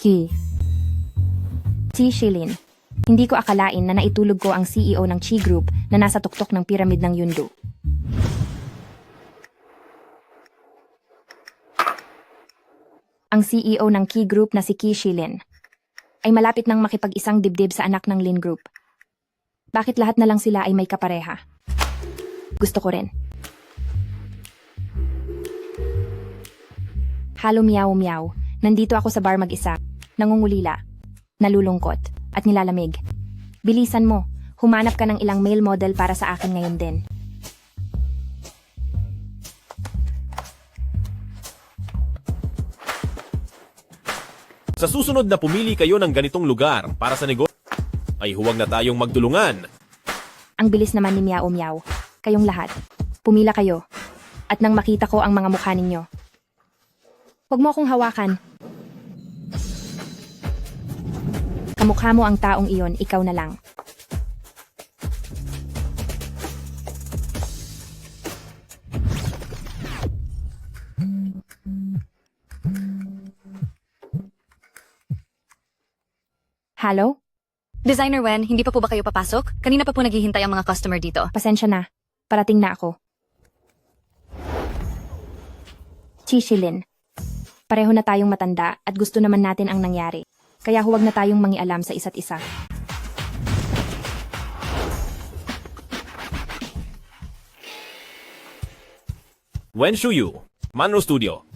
Key. Si Shilin. Hindi ko akalain na naitulog ko ang CEO ng Chi Group na nasa tuktok ng piramid ng Yundu. Ang CEO ng Key Group na si Ki Shilin ay malapit nang makipag-isang dibdib sa anak ng Lin Group. Bakit lahat na lang sila ay may kapareha? Gusto ko rin. Halo meow meow. Nandito ako sa bar mag-isa. Nangungulila. Nalulungkot. At nilalamig. Bilisan mo. Humanap ka ng ilang male model para sa akin ngayon din. Sa susunod na pumili kayo ng ganitong lugar para sa negosyo, ay huwag na tayong magdulungan. Ang bilis naman ni Meow Meow. Kayong lahat. Pumila kayo. At nang makita ko ang mga mukha ninyo. Huwag mo akong hawakan. Kamukha mo ang taong iyon, ikaw na lang. Hello? Designer Wen, hindi pa po ba kayo papasok? Kanina pa po naghihintay ang mga customer dito. Pasensya na. Parating na ako. Chishilin. Pareho na tayong matanda at gusto naman natin ang nangyari. Kaya huwag na tayong mangialam sa isa't isa. Wen Shuyu, Manro Studio.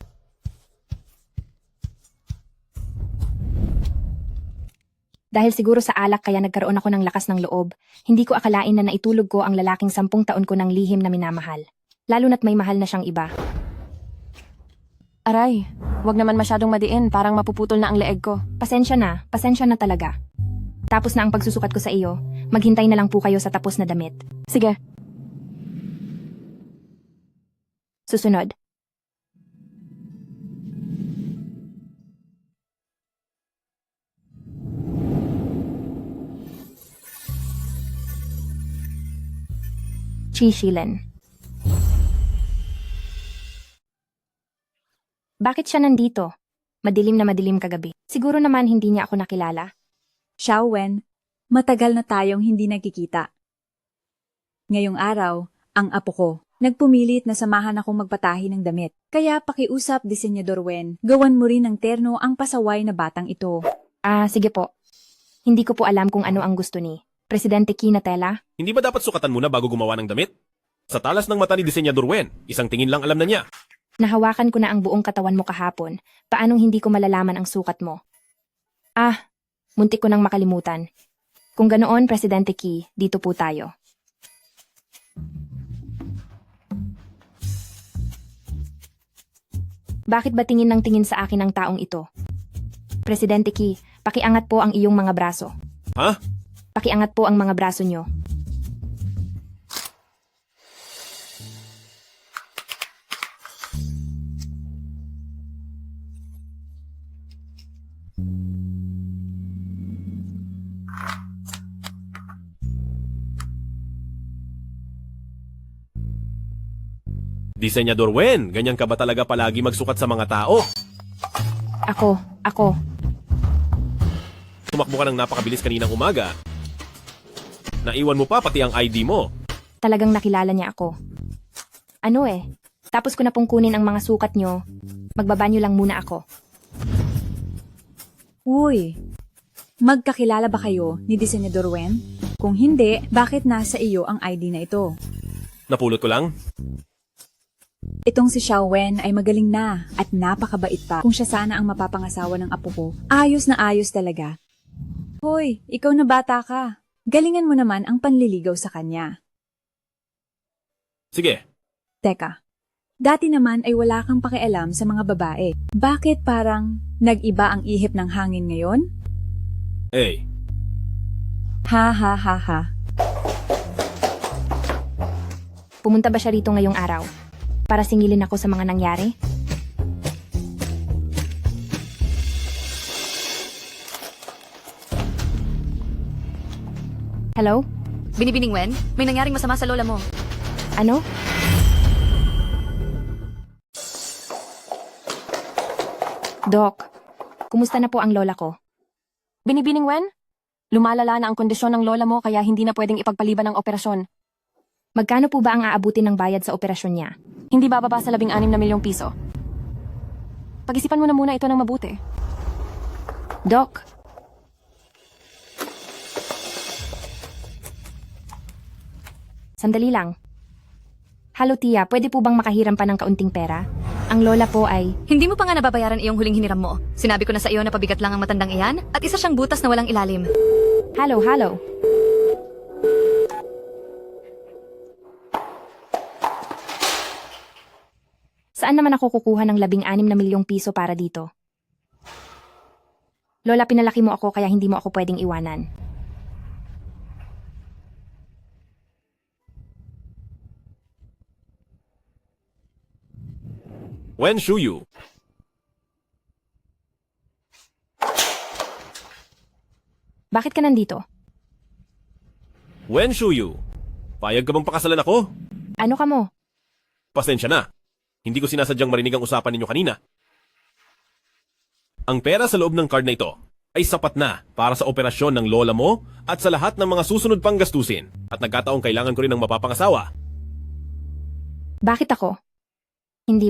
Dahil siguro sa alak kaya nagkaroon ako ng lakas ng loob, hindi ko akalain na naitulog ko ang lalaking 10 taon ko ng lihim na minamahal. Lalo na't may mahal na siyang iba. Aray, wag naman masyadong madiin, parang mapuputol na ang leeg ko. Pasensya na talaga. Tapos na ang pagsusukat ko sa iyo, maghintay na lang po kayo sa tapos na damit. Sige, Susunod. Chishilin. Bakit siya nandito? Madilim na madilim kagabi. Siguro naman hindi niya ako nakilala. Xiaowen, matagal na tayong hindi nagkikita. Ngayong araw, ang apo ko, nagpumilit na samahan akong magpatahi ng damit. Kaya pakiusap, Disenyador Wen, gawan mo rin ng terno ang pasaway na batang ito. Sige po. Hindi ko po alam kung ano ang gusto ni Presidente Kinatela. Hindi ba dapat sukatan muna bago gumawa ng damit? Sa talas ng mata ni Disenyador Wen, isang tingin lang alam na niya. Nahawakan ko na ang buong katawan mo kahapon. Paanong hindi ko malalaman ang sukat mo? Muntik ko nang makalimutan. Kung ganoon, Presidente Ki, dito po tayo. Bakit ba tingin ng tingin sa akin ang taong ito? Presidente Ki, pakiangat po ang iyong mga braso. Ha? Pakiangat po ang mga braso nyo. Disenyador Wen, ganyan ka ba talaga palagi magsukat sa mga tao? Ako. Tumakbo ka ng napakabilis kaninang umaga. Naiwan mo pa pati ang ID mo. Talagang nakilala niya ako. Tapos ko na pong kunin ang mga sukat nyo. Magbabanyo lang muna ako. Uy, magkakilala ba kayo ni Disenyador Wen? Kung hindi, bakit nasa iyo ang ID na ito? Napulot ko lang. Itong si Xiaowen ay magaling na at napakabait pa. Kung siya sana ang mapapangasawa ng apo ko, ayos na ayos talaga. Hoy, ikaw na bata ka. Galingan mo naman ang panliligaw sa kanya. Sige, Teka, dati naman ay wala kang pakialam sa mga babae. Bakit parang nag-iba ang ihip ng hangin ngayon? hey. Ha ha ha ha. Pumunta ba siya rito ngayong araw? Para singilin ako sa mga nangyari? Hello? Binibining Wen, may nangyaring masama sa lola mo. Ano? Doc, Kumusta na po ang lola ko? Binibining Wen? Lumalala na ang kondisyon ng lola mo kaya hindi na pwedeng ipagpaliban ang operasyon. Magkano po ba ang aabutin ng bayad sa operasyon niya? Hindi bababa sa 16 na milyong piso. Pag-isipan mo na muna ito ng mabuti. Doc, sandali lang. Halo Tia, pwede po bang makahiram pa ng kaunting pera? Ang lola po ay... Hindi mo pa nga nababayaran iyong huling hiniram mo. Sinabi ko na sa iyo na pabigat lang ang matandang iyan at isa siyang butas na walang ilalim. Halo. Saan naman ako kukuha ng 16 na milyong piso para dito? Lola, pinalaki mo ako kaya hindi mo ako pwedeng iwanan. Wen Shuyu. Bakit ka nandito? Wen Shuyu. Payag ka bang pakasalan ako? Ano ka mo? Pasensya na. Hindi ko sinasadyang marinig ang usapan ninyo kanina. Ang pera sa loob ng card na ito ay sapat na para sa operasyon ng lola mo at sa lahat ng mga susunod pang gastusin. At nagkataong kailangan ko rin ng mapapangasawa. Bakit ako? Hindi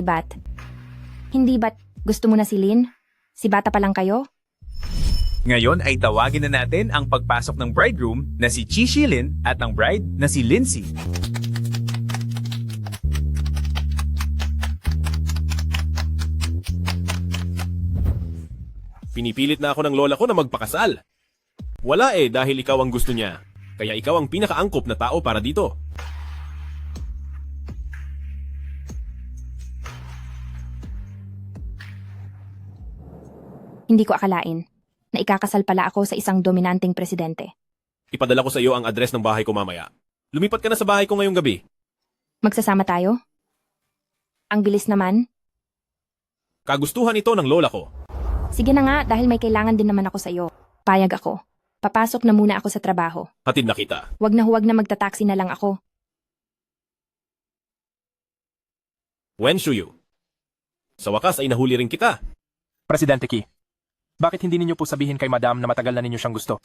ba't gusto mo na si Lin? Si bata pa lang kayo? Ngayon ay tawagin na natin ang pagpasok ng bridegroom na si Chi Shilin at ang bride na si Lindsay. Pinipilit na ako ng lola ko na magpakasal. Wala dahil ikaw ang gusto niya. Kaya ikaw ang pinakaangkop na tao para dito. Hindi ko akalain na ikakasal pala ako sa isang dominanteng presidente. Ipadala ko sa iyo ang address ng bahay ko mamaya. Lumipat ka na sa bahay ko ngayong gabi. Magsasama tayo? Ang bilis naman. Kagustuhan ito ng lola ko. Sige na nga dahil may kailangan din naman ako sa iyo. Payag ako. Papasok na muna ako sa trabaho. Hatid na kita. Huwag na magtataksi na lang ako. Wen Shuyu. Sa wakas ay nahuli rin kita. Presidente Ki, bakit hindi ninyo po sabihin kay Madam na matagal na ninyo siyang gusto?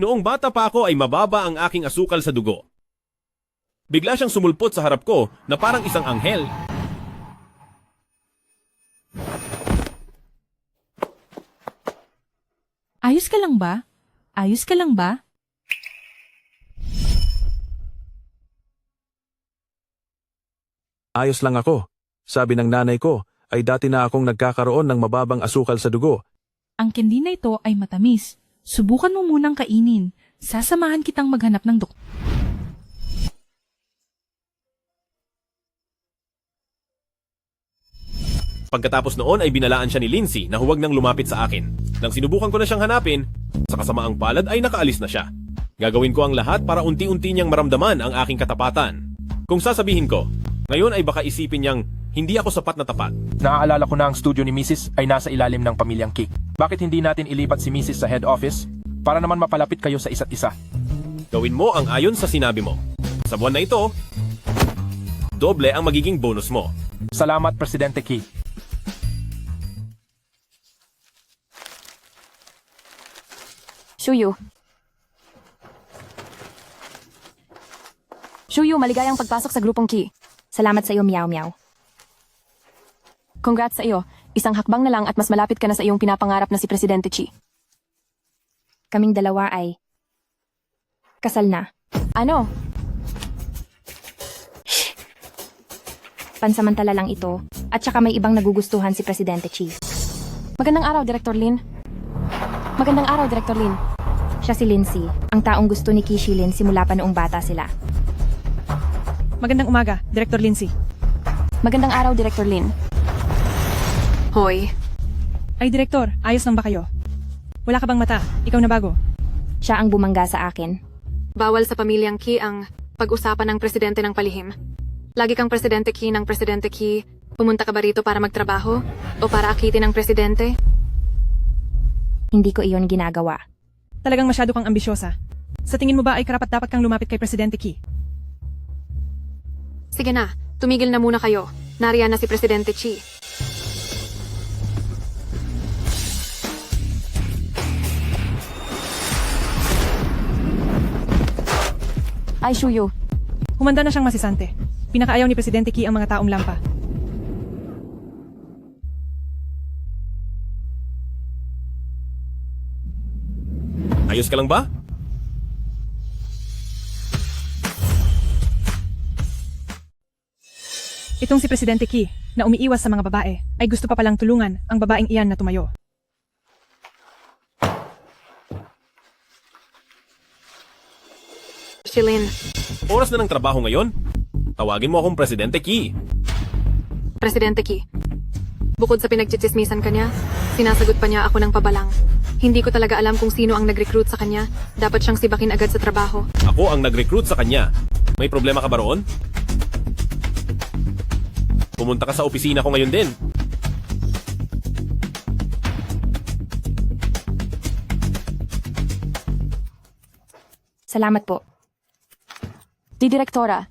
Noong bata pa ako ay mababa ang aking asukal sa dugo. Bigla siyang sumulpot sa harap ko na parang isang anghel. Ayos ka lang ba? Ayos ka lang ba? Ayos lang ako. Sabi ng nanay ko, ay dati na akong nagkakaroon ng mababang asukal sa dugo. Ang candy na ito ay matamis. Subukan mo munang kainin. Sasamahan kitang maghanap ng doktor. Pagkatapos noon ay binalaan siya ni Lindsay na huwag nang lumapit sa akin. Nang sinubukan ko na siyang hanapin, sa kasamaang palad ay nakaalis na siya. Gagawin ko ang lahat para unti-unti niyang maramdaman ang aking katapatan. Kung sasabihin ko, ngayon ay baka isipin niyang hindi ako sapat na tapat. Naaalala ko na ang studio ni Mrs. ay nasa ilalim ng pamilyang Ki. Bakit hindi natin ilipat si Mrs. sa head office para naman mapalapit kayo sa isa't isa? Gawin mo ang ayon sa sinabi mo. Sa buwan na ito, doble ang magiging bonus mo. Salamat, Presidente Ki. Shuyu. Shuyu, maligayang pagpasok sa grupong Ki. Salamat sa iyo, Meow Meow. Congrats sa iyo. Isang hakbang na lang at mas malapit ka na sa iyong pinapangarap na si Presidente Chi. Kaming dalawa ay kasal na. Ano? Pansamantala lang ito at saka may ibang nagugustuhan si Presidente Chi. Magandang araw, Director Lin. Magandang araw, Director Lin. Siya si Lindsay, ang taong gusto ni Ki Shilin simula pa noong bata sila. Magandang umaga, Director Lindsay. Magandang araw, Director Lin. Hoy. Ay, Director, ayos lang ba kayo? Wala ka bang mata? Ikaw na bago. Siya ang bumangga sa akin. Bawal sa pamilyang Ki ang pag-usapan ng presidente ng palihim. Lagi kang Presidente Ki ng Presidente Ki. Pumunta ka ba rito para magtrabaho? O para akitin ng presidente? Hindi ko iyon ginagawa. Talagang masyado kang ambisyosa. Sa tingin mo ba ay karapat-dapat kang lumapit kay Presidente Ki? Sige na, tumigil na muna kayo. Nariyan na si Presidente Chi. Ay, Shuyo. Humanda na siyang masisante. Pinakaayaw ni Presidente Key ang mga taong lampa. Ayos ka lang ba? Itong si Presidente Key, na umiiwas sa mga babae, ay gusto pa palang tulungan ang babaeng iyan na tumayo. Shilin, Oras na ng trabaho ngayon. Tawagin mo akong Presidente Key. Presidente Key. Bukod sa pinagchichismisan kanya, sinasagot pa niya ako ng pabalang. Hindi ko talaga alam kung sino ang nag-recruit sa kanya. Dapat siyang sibakin agad sa trabaho. Ako ang nag-recruit sa kanya. May problema ka ba roon? Pumunta ka sa opisina ko ngayon din. Salamat po. Di Direktora.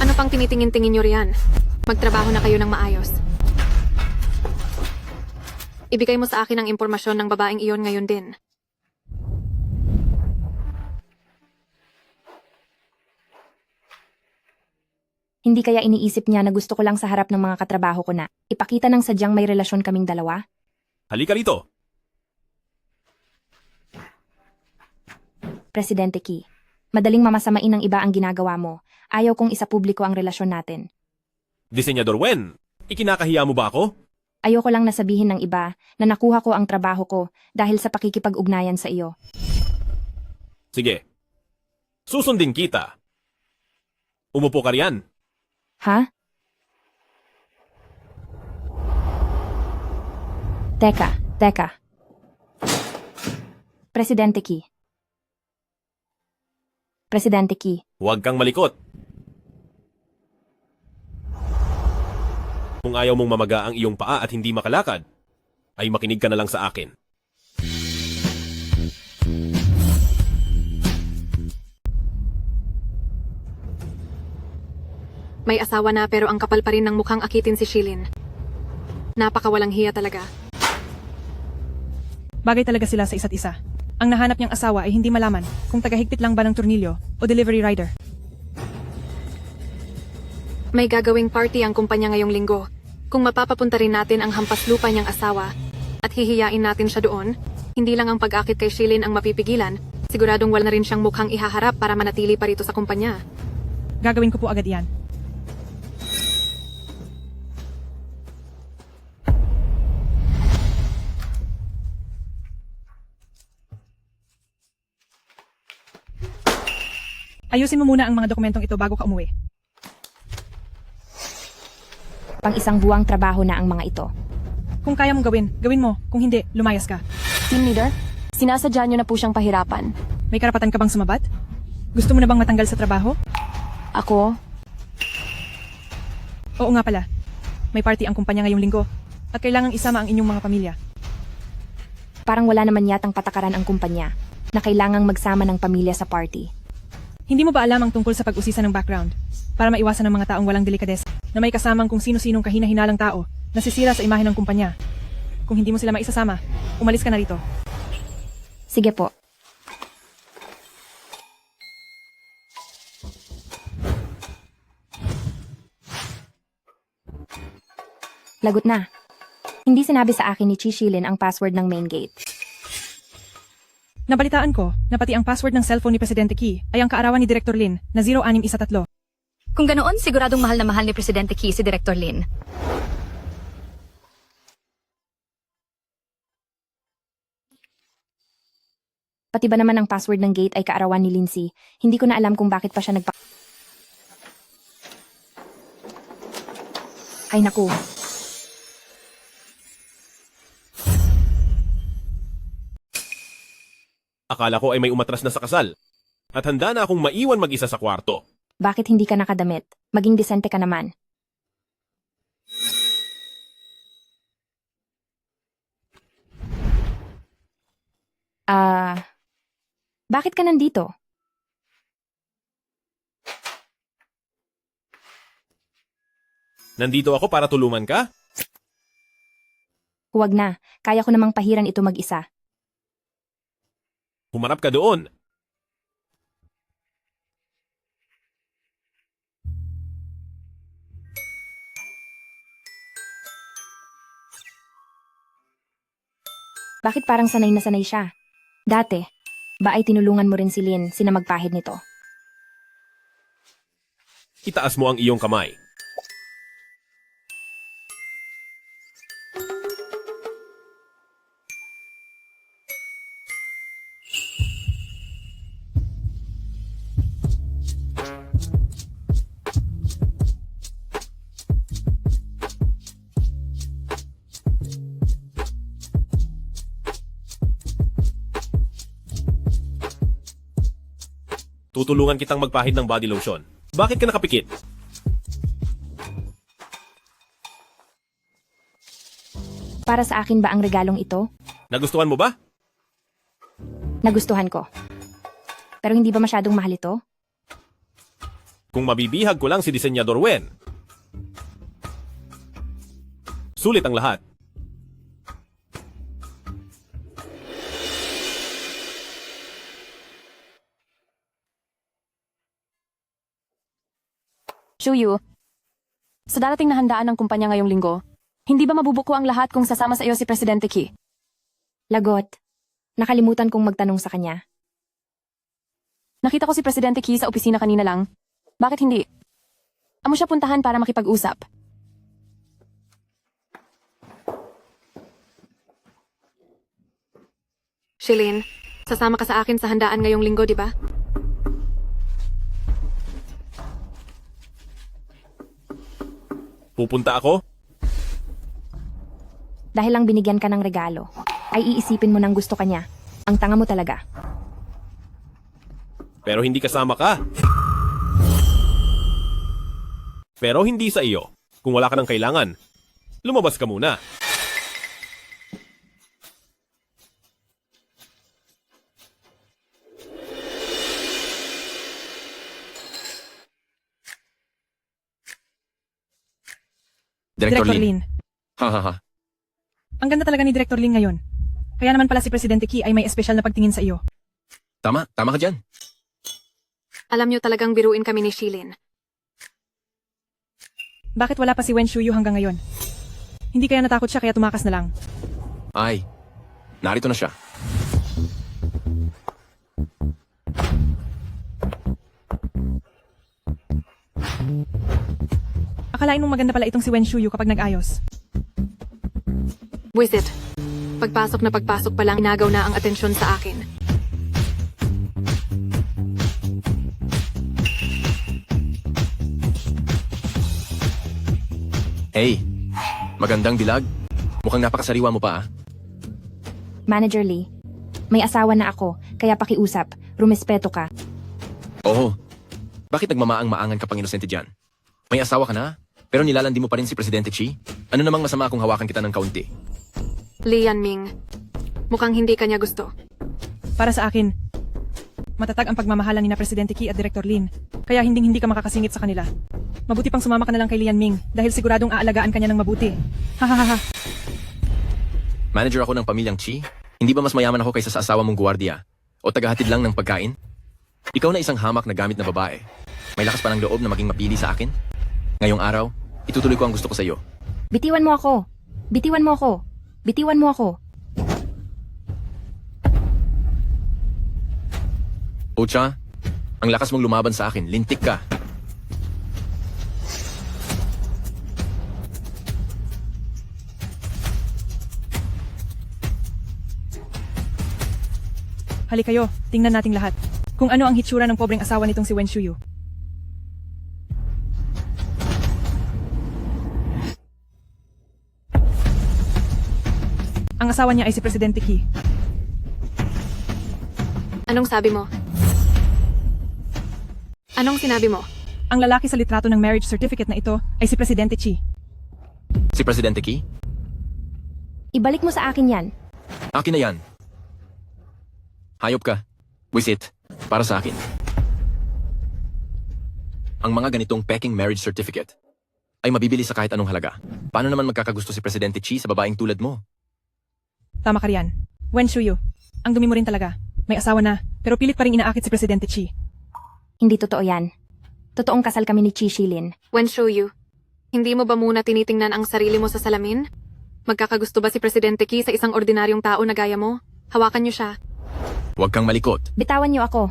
Ano pang tinitingin-tingin niyo riyan? Magtrabaho na kayo ng maayos. Ibigay mo sa akin ang impormasyon ng babaeng iyon ngayon din. Hindi kaya iniisip niya na gusto ko lang sa harap ng mga katrabaho ko na ipakita ng sadyang may relasyon kaming dalawa? Halika rito. Presidente Key, madaling mamasamain ng iba ang ginagawa mo. Ayaw kong isapubliko ang relasyon natin. Disenyador Wen, ikinakahiya mo ba ako? Ayoko lang nasabihin ng iba na nakuha ko ang trabaho ko dahil sa pakikipag-ugnayan sa iyo. Sige. Susundin kita. Umupo ka riyan. Ha? Teka. Presidente Key. Presidente Key, Huwag kang malikot. Kung ayaw mong mamaga ang iyong paa at hindi makalakad, ay makinig ka na lang sa akin. May asawa na pero ang kapal pa rin ng mukhang akitin si Shilin. Napakawalang hiya talaga. Bagay talaga sila sa isa't isa. Ang nahanap niyang asawa ay hindi malaman kung tagahigpit lang ba ng tornilyo o delivery rider. May gagawing party ang kumpanya ngayong linggo. Kung mapapapunta rin natin ang hampas lupa niyang asawa at hihiyain natin siya doon, hindi lang ang pag-akit kay Shilin ang mapipigilan, siguradong wala na rin siyang mukhang ihaharap para manatili pa rito sa kumpanya. Gagawin ko po agad iyan. Ayusin mo muna ang mga dokumentong ito bago ka umuwi. pang isang buwang trabaho na ang mga ito. Kung kaya mong gawin mo. Kung hindi, lumayas ka. Team leader, sinasadya niyo na po siyang pahirapan. May karapatan ka bang sumabat? Gusto mo na bang matanggal sa trabaho? Ako, Oo nga pala. May party ang kumpanya ngayong linggo at kailangang isama ang inyong mga pamilya. Parang wala naman yatang patakaran ang kumpanya na kailangang magsama ng pamilya sa party. Hindi mo ba alam ang tungkol sa pag-usisa ng background? Para maiwasan ng mga taong walang delikadesa na may kasamang kung sino-sinong kahina-hinalang tao na sisira sa imahe ng kumpanya. Kung hindi mo sila maisasama, umalis ka na rito. Sige po. Lagot na. Hindi sinabi sa akin ni Chishilin ang password ng main gate. Nabalitaan ko na pati ang password ng cellphone ni Presidente Key ay ang kaarawan ni Director Lin na 0613. Kung ganoon, siguradong mahal na mahal ni Presidente Key si Director Lin. Pati ba naman ang password ng gate ay kaarawan ni Lindsay? Hindi ko na alam kung bakit pa siya Ay naku. Akala ko ay may umatras na sa kasal. At handa na akong maiwan mag-isa sa kwarto. Bakit hindi ka nakadamit? Maging disente ka naman. Bakit ka nandito? Nandito ako para tulungan ka? Huwag na. Kaya ko namang pahiran ito mag-isa. Humarap ka doon. Bakit parang sanay na sanay siya? Dati, ba ay tinulungan mo rin si Lin sina magpahid nito? Itaas mo ang iyong kamay. Tutulungan kitang magpahid ng body lotion. Bakit ka nakapikit? Para sa akin ba ang regalong ito? Nagustuhan mo ba? Nagustuhan ko. Pero hindi ba masyadong mahal ito? Kung mabibihag ko lang si Disenyador Wen. Sulit ang lahat. Shuyu, sa darating na handaan ng kumpanya ngayong linggo, hindi ba mabubuko ang lahat kung sasama sa iyo si Presidente Ki? Lagot. Nakalimutan kong magtanong sa kanya. Nakita ko si Presidente Ki sa opisina kanina lang. Bakit hindi? Amo siya puntahan para makipag-usap. Shilin, sasama ka sa akin sa handaan ngayong linggo, di ba? Pupunta ako? Dahil lang binigyan ka ng regalo, ay iisipin mo ng gusto ka niya. Ang tanga mo talaga. Pero hindi kasama ka. Pero hindi sa iyo. Kung wala ka ng kailangan, lumabas ka muna. Director Lin. Ha. Ang ganda talaga ni Director Lin ngayon. Kaya naman pala si Presidente Ki ay may espesyal na pagtingin sa iyo. Tama ka dyan. Alam niyo talagang biruin kami ni Shilin. Bakit wala pa si Wen Shuyu hanggang ngayon? Hindi kaya natakot siya kaya tumakas na lang. Ay, narito na siya. Akalain mong maganda pala itong si Wen Shuyu kapag nag-ayos. Wisit, pagpasok na pagpasok pa lang inagaw na ang atensyon sa akin. Hey, magandang dilag. Mukhang napakasariwa mo pa ah. Manager Lee, may asawa na ako, kaya pakiusap, rumespeto ka. Oo. Bakit nagmamaang-maangan ka pang inosente dyan? May asawa ka na, pero nilalandi mo pa rin si Presidente Chi? Ano namang masama kung hawakan kita ng kaunti? Li Yanming, mukhang hindi kanya gusto. Para sa akin, matatag ang pagmamahalan ni na Presidente Ki at Director Lin, kaya hindi ka makakasingit sa kanila. Mabuti pang sumama ka na lang kay Lian Ming dahil siguradong aalagaan kanya ng mabuti. Hahaha. Manager ako ng pamilyang Chi? Hindi ba mas mayaman ako kaysa sa asawa mong guwardiya? O tagahatid lang ng pagkain? Ikaw na isang hamak na gamit na babae. May lakas pa ng loob na maging mapili sa akin? Ngayong araw, itutuloy ko ang gusto ko sa iyo. Bitiwan mo ako! Bitiwan mo ako! Bitiwan mo ako! Ocha, ang lakas mong lumaban sa akin, lintik ka. Hali kayo, tingnan nating lahat. Kung ano ang hitsura ng pobreng asawa nitong si Wen Shuyu. Ang asawa niya ay si Presidente Ki. Anong sabi mo? Anong sinabi mo? Ang lalaki sa litrato ng marriage certificate na ito ay si Presidente Chi. Si Presidente Ki? Ibalik mo sa akin yan. Akin na yan. Hayop ka. Wisit. Para sa akin. Ang mga ganitong peking marriage certificate ay mabibili sa kahit anong halaga. Paano naman magkakagusto si Presidente Chi sa babaeng tulad mo? Tama ka riyan. Wen Shuyu, ang dumi mo rin talaga. May asawa na, pero pilit pa rin inaakit si Presidente Chi. Hindi totoo yan. Totoong kasal kami ni Chi Shilin. Wen Shuyu, hindi mo ba muna tinitingnan ang sarili mo sa salamin? Magkakagusto ba si Presidente Qi sa isang ordinaryong tao na gaya mo? Hawakan niyo siya. Huwag kang malikot. Bitawan niyo ako.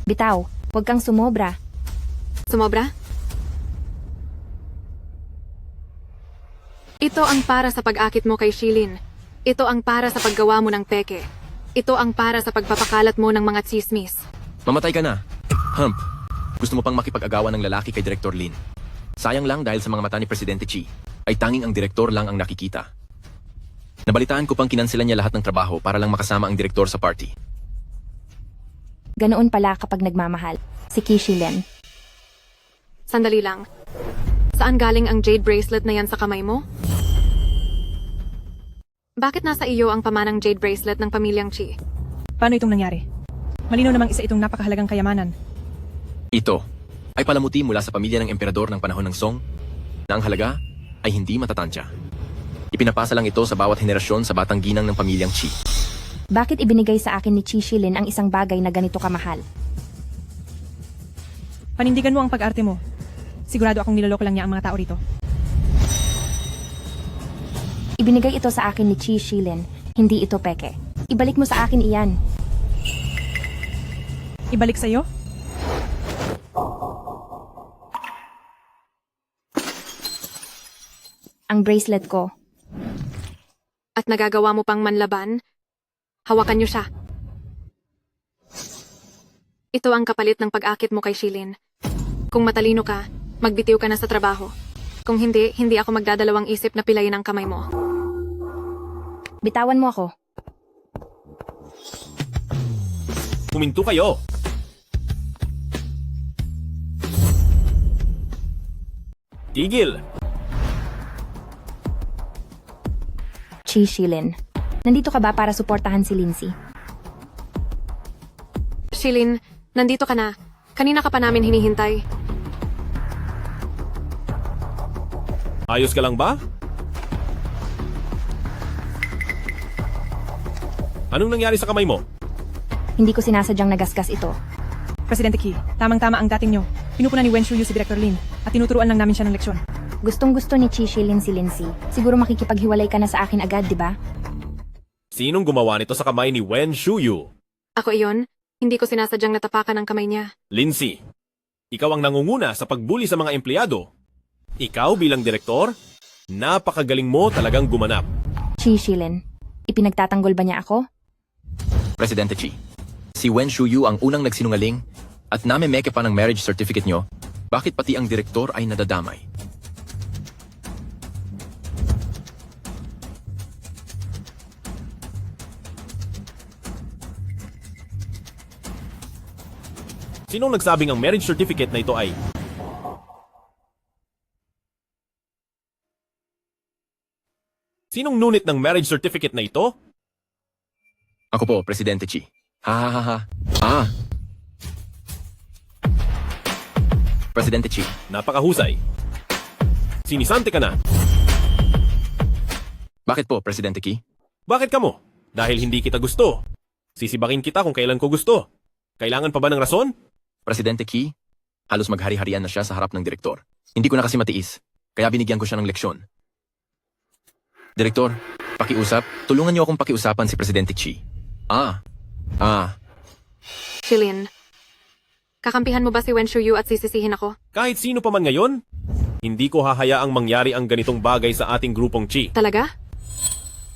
Bitaw, huwag kang sumobra. Sumobra? Ito ang para sa pag-akit mo kay Shilin. Ito ang para sa paggawa mo ng peke. Ito ang para sa pagpapakalat mo ng mga tsismis. Mamatay ka na. Hump. Gusto mo pang makipag-agawan ng lalaki kay Director Lin. Sayang lang dahil sa mga mata ni Presidente Chi, ay tanging ang direktor lang ang nakikita. Nabalitaan ko pang kinansilan niya lahat ng trabaho para lang makasama ang direktor sa party. Ganoon pala kapag nagmamahal. Si Qi Shilin. Sandali lang. Saan galing ang jade bracelet na yan sa kamay mo? Bakit nasa iyo ang pamanang jade bracelet ng pamilyang Chi? Paano itong nangyari? Malinaw namang isa itong napakahalagang kayamanan. Ito ay palamuti mula sa pamilya ng emperador ng panahon ng Song na ang halaga ay hindi matatansya. Ipinapasa lang ito sa bawat henerasyon sa batang ginang ng pamilyang Chi. Bakit ibinigay sa akin ni Chi Shilin ang isang bagay na ganito kamahal? Panindigan mo ang pag-arte mo. Sigurado akong niloloko lang niya ang mga tao rito. Ibinigay ito sa akin ni Chi Shilin. Hindi ito peke. Ibalik mo sa akin iyan. Ibalik sa'yo? Ang bracelet ko. At nagagawa mo pang manlaban? Hawakan niyo siya. Ito ang kapalit ng pag-akit mo kay Shilin. Kung matalino ka, magbitiw ka na sa trabaho. Kung hindi, hindi ako magdadalawang isip na pilayin ang kamay mo. Bitawan mo ako. Huminto kayo! Tigil! Chi Shilin. Nandito ka ba para suportahan si Lindsay? Shilin, nandito ka na. Kanina ka pa namin hinihintay. Ayos ka lang ba? Anong nangyari sa kamay mo? Hindi ko sinasadyang nagasgas ito. Presidente Qi, tamang-tama ang dating nyo. Pinupuna ni Wen Shuyu si Director Lin at tinuturuan lang namin siya ng leksyon. Gustong-gusto ni Chi Shilin si Lindsay. Siguro makikipaghiwalay ka na sa akin agad, di ba? Sinong gumawa nito sa kamay ni Wen Shuyu? Ako iyon, hindi ko sinasadyang natapakan ang kamay niya. Lindsay, ikaw ang nangunguna sa pagbuli sa mga empleyado. Ikaw bilang direktor, napakagaling mo talagang gumanap. Chi Shilin, ipinagtatanggol ba niya ako? Presidente Chi, si Wen Shuyu ang unang nagsinungaling at namemeke pa ng marriage certificate nyo, bakit pati ang direktor ay nadadamay? Sinong nagsabing ang marriage certificate na ito ay... Sinong nunit ng marriage certificate na ito? Ako po, Presidente Chi. Ha ha ha ha. Ah! Presidente Chi, Napakahusay. Sinisante ka na. bakit po, Presidente Qi? Bakit ka mo? Dahil hindi kita gusto. Sisibakin kita kung kailan ko gusto. Kailangan pa ba ng rason? Presidente Qi, halos maghari-harian na siya sa harap ng direktor. Hindi ko na kasi matiis, kaya binigyan ko siya ng leksyon. Direktor, pakiusap, tulungan niyo akong pakiusapan si Presidente Qi. Shilin, kakampihan mo ba si Wen Shuyu at sisisihin ako? Kahit sino pa man ngayon, hindi ko hahayaang mangyari ang ganitong bagay sa ating grupong Chi. Talaga?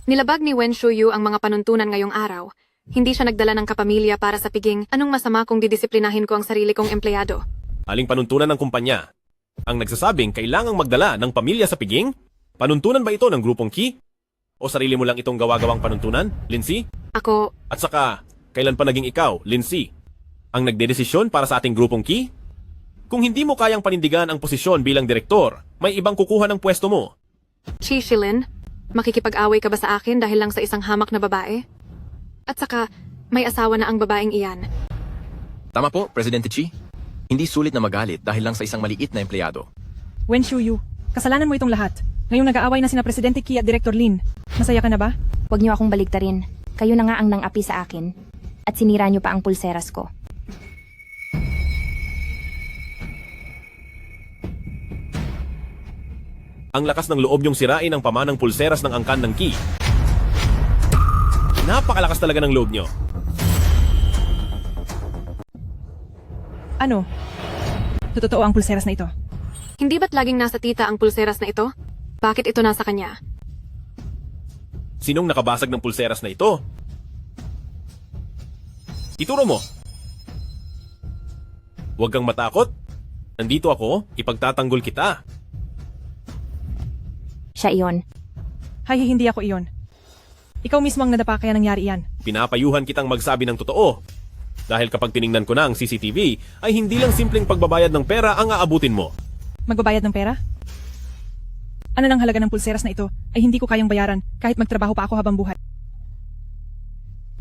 Nilabag ni Wen Shuyu ang mga panuntunan ngayong araw. Hindi siya nagdala ng kapamilya para sa piging. Anong masama kung didisiplinahin ko ang sarili kong empleyado? Aling panuntunan ng kumpanya? Ang nagsasabing kailangang magdala ng pamilya sa piging? Panuntunan ba ito ng grupong Qi? O sarili mo lang itong gawa-gawang panuntunan, Lindsay? Ako, At saka, kailan pa naging ikaw, Lindsay, ang nagdedesisyon para sa ating grupong Qi? Kung hindi mo kayang panindigan ang posisyon bilang direktor, may ibang kukuha ng pwesto mo. Chi Shilin, makikipag-away ka ba sa akin dahil lang sa isang hamak na babae? At saka, may asawa na ang babaeng iyan. Tama po, Presidente Qi. Hindi sulit na magalit dahil lang sa isang maliit na empleyado. Wen Shuyu, kasalanan mo itong lahat. Ngayong nag-aaway na sina Presidente Qi at Director Lin. Masaya ka na ba? Huwag niyo akong baligtarin. Kayo na nga ang nang-api sa akin. At sinira niyo pa ang pulseras ko. Ang lakas ng loob niyong sirain ang pamanang pulseras ng angkan ng Key. Napakalakas talaga ng loob niyo. Ano? Totoo ang pulseras na ito. Hindi ba't laging nasa tita ang pulseras na ito? Bakit ito nasa kanya? Sinong nakabasag ng pulseras na ito? Ituro mo. Huwag kang matakot. Nandito ako, ipagtatanggol kita. Siya iyon. Hay, hindi ako iyon. Ikaw mismo ang nadapa kaya nangyari iyan. Pinapayuhan kitang magsabi ng totoo. Dahil kapag tiningnan ko na ang CCTV, ay hindi lang simpleng pagbabayad ng pera ang aabutin mo. Magbabayad ng pera? Ano nang halaga ng pulseras na ito ay hindi ko kayang bayaran kahit magtrabaho pa ako habang buhay.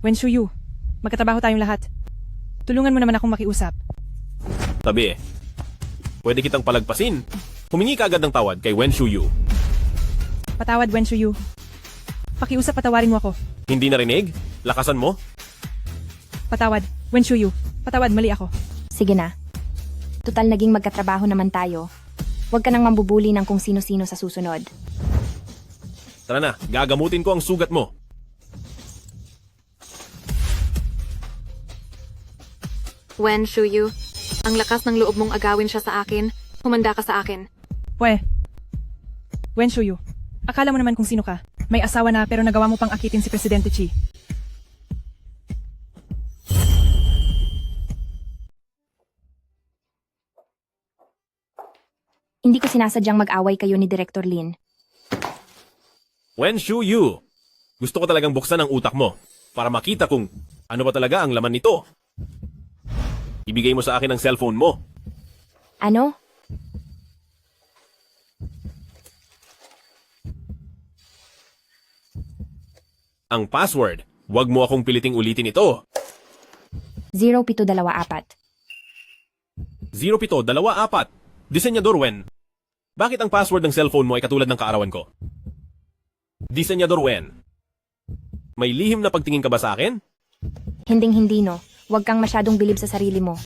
Wen Shuyu, magkatrabaho tayong lahat. Tulungan mo naman akong makiusap. Tabi pwede kitang palagpasin. Humingi ka agad ng tawad kay Wen Shuyu. Patawad, Wen Shuyu. Pakiusap, patawarin mo ako. Hindi narinig? Lakasan mo? Patawad, Wen Shuyu. Patawad, mali ako. Sige na. Tutal naging magkatrabaho naman tayo. Huwag ka nang mambubuli ng kung sino-sino sa susunod. Tara na, gagamutin ko ang sugat mo. Wen Shuyu, ang lakas ng loob mong agawin siya sa akin. Humanda ka sa akin. Wen Shuyu, akala mo naman kung sino ka. May asawa na pero nagawa mo pang akitin si Presidente Chi. Hindi ko sinasadyang mag-away kayo ni Director Lin. Wen Shuyu, gusto ko talagang buksan ang utak mo para makita kung ano ba talaga ang laman nito. Ibigay mo sa akin ang cellphone mo. Ano? Ang password. Huwag mo akong piliting ulitin ito. 0724. 0724. Disenyador Wen. Bakit ang password ng cellphone mo ay katulad ng kaarawan ko? Disenyador Wen. May lihim na pagtingin ka ba sa akin? Hinding-hindi no. Huwag kang masyadong bilib sa sarili mo.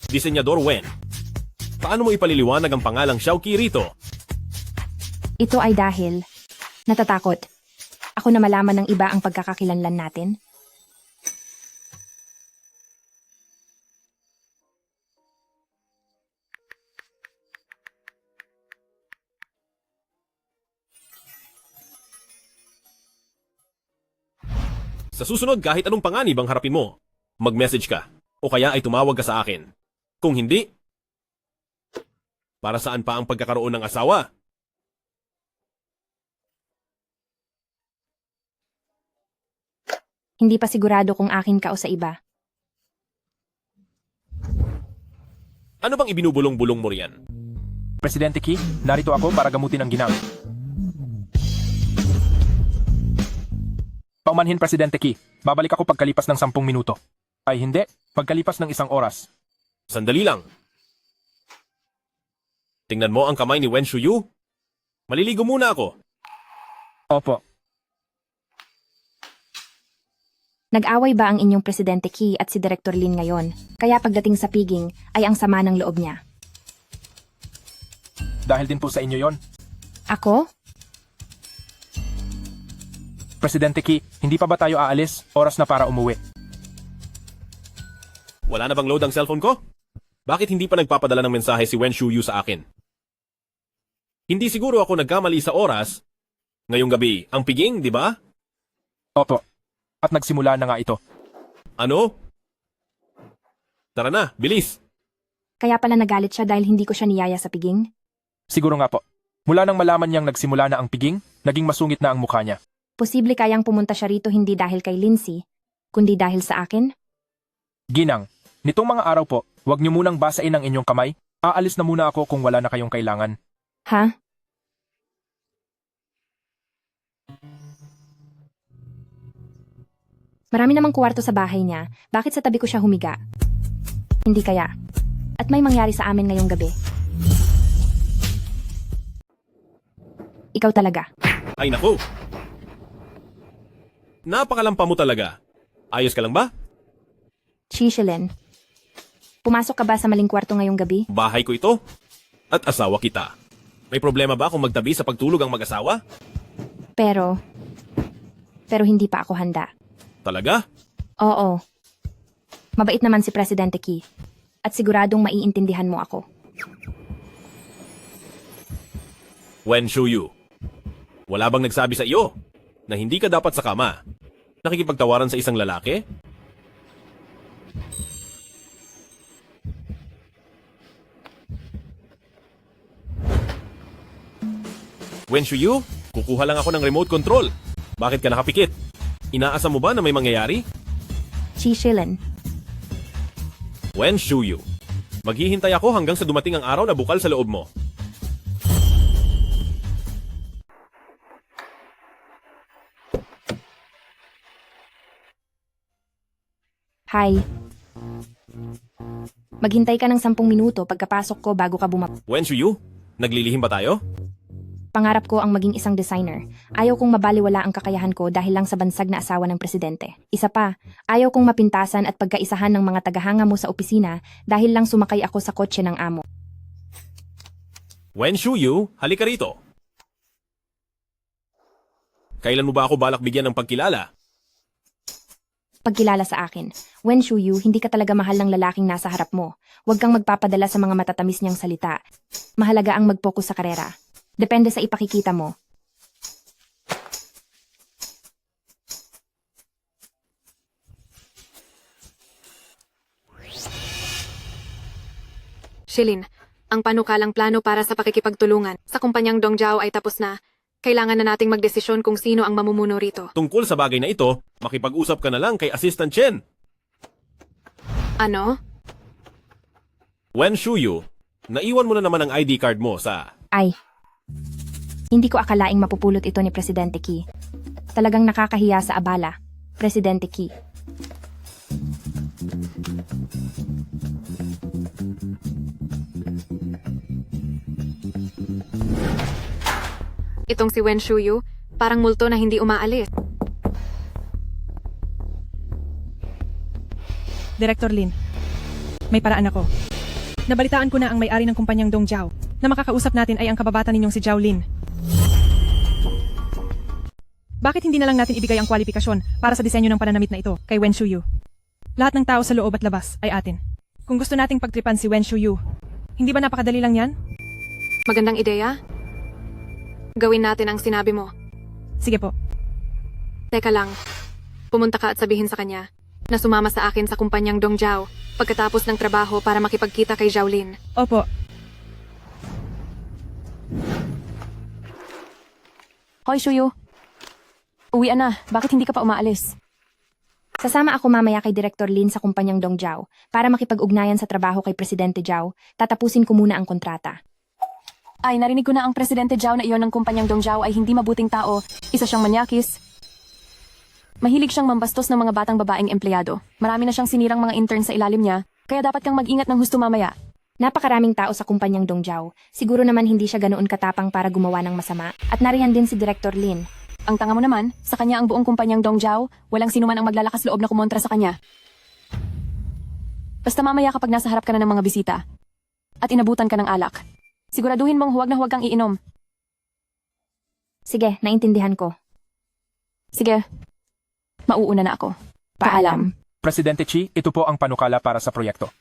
Disenyador Wen. Paano mo ipaliliwanag ang pangalang Xiaoqi rito? Ito ay dahil natatakot. Ako na malaman ng iba ang pagkakakilanlan natin. Sa susunod, kahit anong panganib ang harapin mo, mag-message ka o kaya ay tumawag ka sa akin. Kung hindi, para saan pa ang pagkakaroon ng asawa? Hindi pa sigurado kung akin ka o sa iba. Ano bang ibinubulong-bulong mo riyan? Presidente Key, narito ako para gamutin ang ginang. Paumanhin, Presidente Key. Babalik ako pagkalipas ng 10 minuto. Ay hindi, pagkalipas ng 1 oras. Sandali lang. Tingnan mo ang kamay ni Wen Shuyu. Maliligo muna ako. Opo. Nag-away ba ang inyong Presidente Key at si Director Lin ngayon? Kaya pagdating sa piging ay ang sama ng loob niya. Dahil din po sa inyo yon. Ako? Presidente Key, hindi pa ba tayo aalis? Oras na para umuwi. Wala na bang load ang cellphone ko? Bakit hindi pa nagpapadala ng mensahe si Wen Shuyu sa akin? Hindi siguro ako nagkamali sa oras. Ngayong gabi, ang piging, di ba? Opo. At nagsimula na nga ito. Ano? Tara na, bilis. Kaya pala nagalit siya dahil hindi ko siya niyaya sa piging? Siguro nga po. Mula nang malaman niyang nagsimula na ang piging, naging masungit na ang mukha niya. Posible kayang pumunta siya rito hindi dahil kay Lindsay, kundi dahil sa akin? Ginang, nitong mga araw po, huwag niyo munang basain ang inyong kamay. Aalis na muna ako kung wala na kayong kailangan. Ha? Marami namang kwarto sa bahay niya. Bakit sa tabi ko siya humiga? Hindi kaya. At may mangyari sa amin ngayong gabi. Ikaw talaga. Ay naku! Napakalampa mo talaga. Ayos ka lang ba? Shilin, pumasok ka ba sa maling kwarto ngayong gabi? Bahay ko ito. At asawa kita. May problema ba kung magtabi sa pagtulog ang mag-asawa? Pero hindi pa ako handa. Talaga? Oo. Mabait naman si Presidente Key. At siguradong maiintindihan mo ako. Wen Shuyu, wala bang nagsabi sa iyo na hindi ka dapat sa kama? Nakikipagtawaran sa isang lalaki? Wen Shuyu, kukuha lang ako ng remote control. Bakit ka nakapikit? Inaasa mo ba na may mangyayari? Shilin, Wen Shuyu, maghihintay ako hanggang sa dumating ang araw na bukal sa loob mo. hi. Maghintay ka ng 10 minuto pagkapasok ko bago ka Wen Shuyu, naglilihim ba tayo? Pangarap ko ang maging isang designer. Ayaw kong mabaliwala ang kakayahan ko dahil lang sa bansag na asawa ng presidente. Isa pa, ayaw kong mapintasan at pagkaisahan ng mga tagahanga mo sa opisina dahil lang sumakay ako sa kotse ng amo. Wen Shuyu, halika rito. Kailan mo ba ako balak bigyan ng pagkilala? Pagkilala sa akin, Wen Shuyu, hindi ka talaga mahal ng lalaking nasa harap mo. Huwag kang magpapadala sa mga matatamis niyang salita. Mahalaga ang mag-focus sa karera. Depende sa ipakikita mo. Shilin, ang panukalang plano para sa pakikipagtulungan sa kumpanyang Dongjiao ay tapos na. Kailangan na nating magdesisyon kung sino ang mamumuno rito. Tungkol sa bagay na ito, makipag-usap ka na lang kay Assistant Chen. Ano? Wen Shuyu, naiwan mo na naman ang ID card mo sa... Ay, hindi ko akalaing mapupulot ito ni Presidente Key. Talagang nakakahiya sa abala, Presidente Key. Itong si Wen Shuyu, parang multo na hindi umaalis. Director Lin, may paraan ako. Nabalitaan ko na ang may-ari ng kumpanyang Dongjiao na makakausap natin ay ang kababata ninyong si Zhao Lin. Bakit hindi na lang natin ibigay ang kwalifikasyon para sa disenyo ng pananamit na ito kay Wen Shuyu? Lahat ng tao sa loob at labas ay atin. Kung gusto nating pagtripan si Wen Shuyu, hindi ba napakadali lang yan? Magandang ideya? Gawin natin ang sinabi mo. Sige po. Teka lang. Pumunta ka at sabihin sa kanya na sumama sa akin sa kumpanyang Dongjiao pagkatapos ng trabaho para makipagkita kay Zhao Lin. Opo. Hoy, Shuyu. Uwian na. Bakit hindi ka pa umaalis? Sasama ako mamaya kay Director Lin sa kumpanyang Dongjiao para makipag-ugnayan sa trabaho kay Presidente Zhao. Tatapusin ko muna ang kontrata. Ay, narinig ko na ang Presidente Zhao na iyon ng kumpanyang Dongjiao ay hindi mabuting tao. Isa siyang manyakis. Mahilig siyang mambastos ng mga batang babaeng empleyado. Marami na siyang sinirang mga intern sa ilalim niya, kaya dapat kang mag-ingat ng husto mamaya. Napakaraming tao sa kumpanyang Dongjiao. Siguro naman hindi siya ganoon katapang para gumawa ng masama. At nariyan din si Director Lin. Ang tanga mo naman, sa kanya ang buong kumpanyang Dongjiao, walang sinuman ang maglalakas loob na kumontra sa kanya. Basta mamaya kapag nasa harap ka na ng mga bisita at inabutan ka ng alak, siguraduhin mong huwag na huwag kang iinom. Sige, naintindihan ko. Sige, mauuna na ako. Paalam. Presidente Chi, ito po ang panukala para sa proyekto.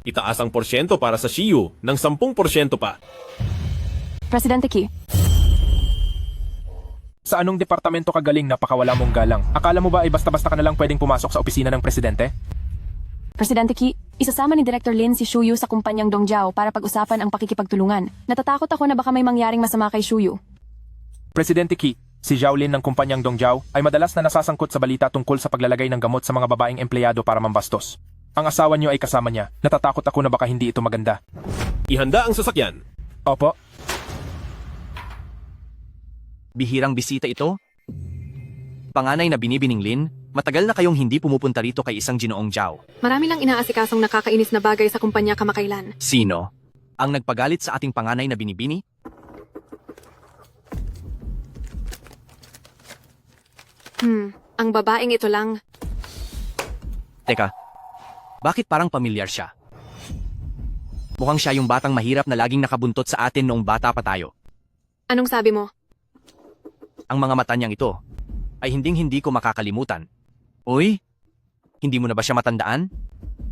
Itaas ang porsyento para sa Shiyu ng 10% pa. Presidente Key, Sa anong departamento ka galing napakawala mong galang? Akala mo ba ay basta-basta ka na lang pwedeng pumasok sa opisina ng presidente? Presidente Key, isasama ni Director Lin si Shuyu sa kumpanyang Dongjiao para pag-usapan ang pakikipagtulungan. Natatakot ako na baka may mangyaring masama kay Shuyu. Presidente Ki, si Zhao Lin ng kumpanyang Dongjiao ay madalas na nasasangkot sa balita tungkol sa paglalagay ng gamot sa mga babaeng empleyado para mambastos. Ang asawa niyo ay kasama niya. Natatakot ako na baka hindi ito maganda. Ihanda ang sasakyan. Opo. Bihirang bisita ito? Panganay na binibining Lin, matagal na kayong hindi pumupunta rito kay isang Ginoong Zhao. Marami lang inaasikasong nakakainis na bagay sa kumpanya kamakailan. Sino? Ang nagpagalit sa ating panganay na binibini? Ang babaeng ito lang. Teka, bakit parang pamilyar siya? Mukhang siya yung batang mahirap na laging nakabuntot sa atin noong bata pa tayo. Anong sabi mo? Ang mga mata niyang ito ay hinding-hindi ko makakalimutan. Uy, hindi mo na ba siya matandaan?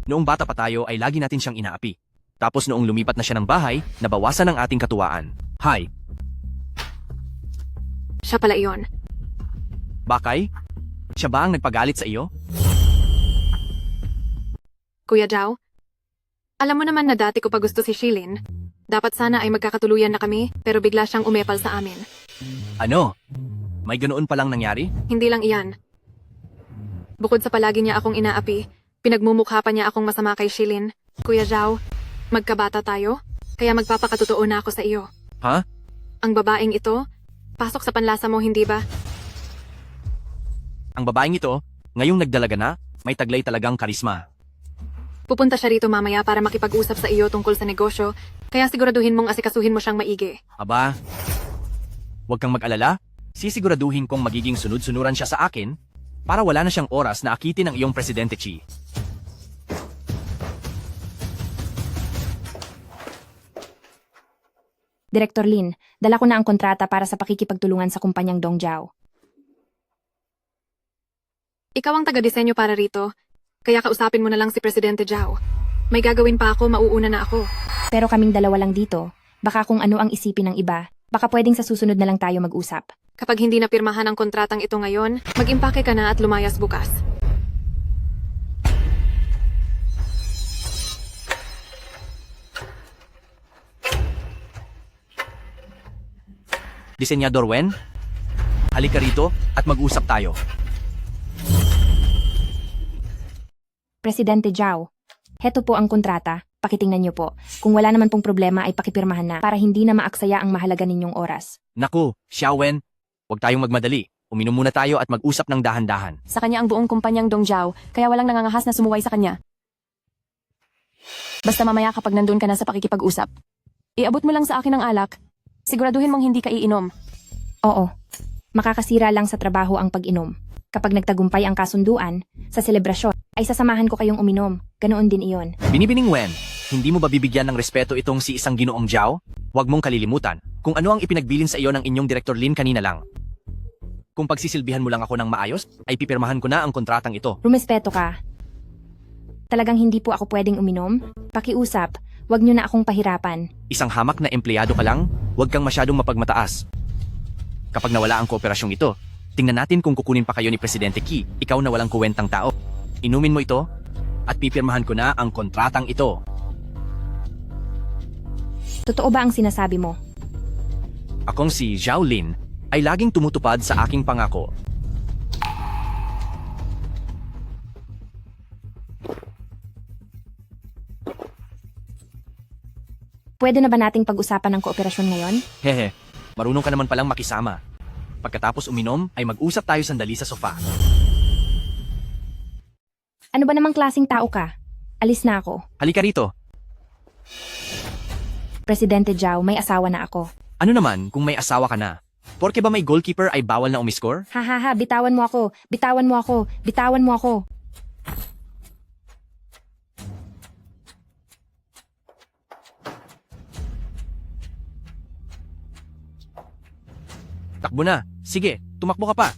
Noong bata pa tayo ay lagi natin siyang inaapi. Tapos noong lumipat na siya ng bahay, nabawasan ang ating katuwaan. Hi, Siya pala iyon. Bakay? Siya ba ang nagpagalit sa iyo? Kuya Zhao, alam mo naman na dati ko pa gusto si Shilin. Dapat sana ay magkakatuluyan na kami, pero bigla siyang umepal sa amin. Ano? May ganoon palang nangyari? Hindi lang iyan. Bukod sa palagi niya akong inaapi, pinagmumukha pa niya akong masama kay Shilin. Kuya Zhao, magkabata tayo, kaya magpapakatotoo na ako sa iyo. Ha? Ang babaeng ito, pasok sa panlasa mo, hindi ba? Ang babaeng ito, ngayong nagdalaga na, may taglay talagang karisma. Pupunta siya rito mamaya para makipag-usap sa iyo tungkol sa negosyo, kaya siguraduhin mong asikasuhin mo siyang maigi. Aba, huwag kang mag-alala. Sisiguraduhin kong magiging sunod-sunuran siya sa akin para wala na siyang oras na akitin ang iyong Presidente Chi. Director Lin, dala ko na ang kontrata para sa pakikipagtulungan sa kumpanyang Dongjiao. Ikaw ang taga-disenyo para rito, kaya kausapin mo na lang si Presidente Zhao. May gagawin pa ako, mauuna na ako. Pero kaming dalawa lang dito. Baka kung ano ang isipin ng iba, baka pwedeng sa susunod na lang tayo mag-usap. Kapag hindi napirmahan ang kontratang ito ngayon, mag-impake ka na at lumayas bukas. Disenyador Wen, halika rito at mag-usap tayo. Presidente Zhao, heto po ang kontrata. Pakitingnan niyo po. Kung wala naman pong problema ay pakipirmahan na para hindi na maaksaya ang mahalaga ninyong oras. Naku, Xiaowen, huwag tayong magmadali. Uminom muna tayo at mag-usap ng dahan-dahan. Sa kanya ang buong kumpanyang Dongjiao, kaya walang nangangahas na sumuway sa kanya. Basta mamaya kapag nandun ka na sa pakikipag-usap, iabot mo lang sa akin ang alak. Siguraduhin mong hindi ka iinom. Oo. Makakasira lang sa trabaho ang pag-inom. Kapag nagtagumpay ang kasunduan, sa selebrasyon, ay sasamahan ko kayong uminom. Ganoon din iyon. Binibining Wen, hindi mo ba bibigyan ng respeto itong si isang ginoong Zhao? Huwag mong kalilimutan kung ano ang ipinagbilin sa iyo ng inyong Director Lin kanina lang. Kung pagsisilbihan mo lang ako ng maayos, ay pipirmahan ko na ang kontratang ito. Rumespeto ka. Talagang hindi po ako pwedeng uminom? Pakiusap, wag niyo na akong pahirapan. Isang hamak na empleyado ka lang, huwag kang masyadong mapagmataas. Kapag nawala ang kooperasyong ito, tingnan natin kung kukunin pa kayo ni Presidente Qi, ikaw na walang kuwentang tao. Inumin mo ito, at pipirmahan ko na ang kontratang ito. Totoo ba ang sinasabi mo? Akong si Zhao Lin ay laging tumutupad sa aking pangako. Pwede na ba nating pag-usapan ng kooperasyon ngayon? Hehe, marunong ka naman palang makisama. Pagkatapos uminom, ay mag-usap tayo sandali sa sofa. Ano ba namang klaseng tao ka? Alis na ako. Halika rito. Presidente Zhao, may asawa na ako. Ano naman kung may asawa ka na? Porke ba may goalkeeper ay bawal na umiscore? Hahaha, bitawan mo ako. Bitawan mo ako. Bitawan mo ako. Takbo na. Sige, tumakbo ka pa.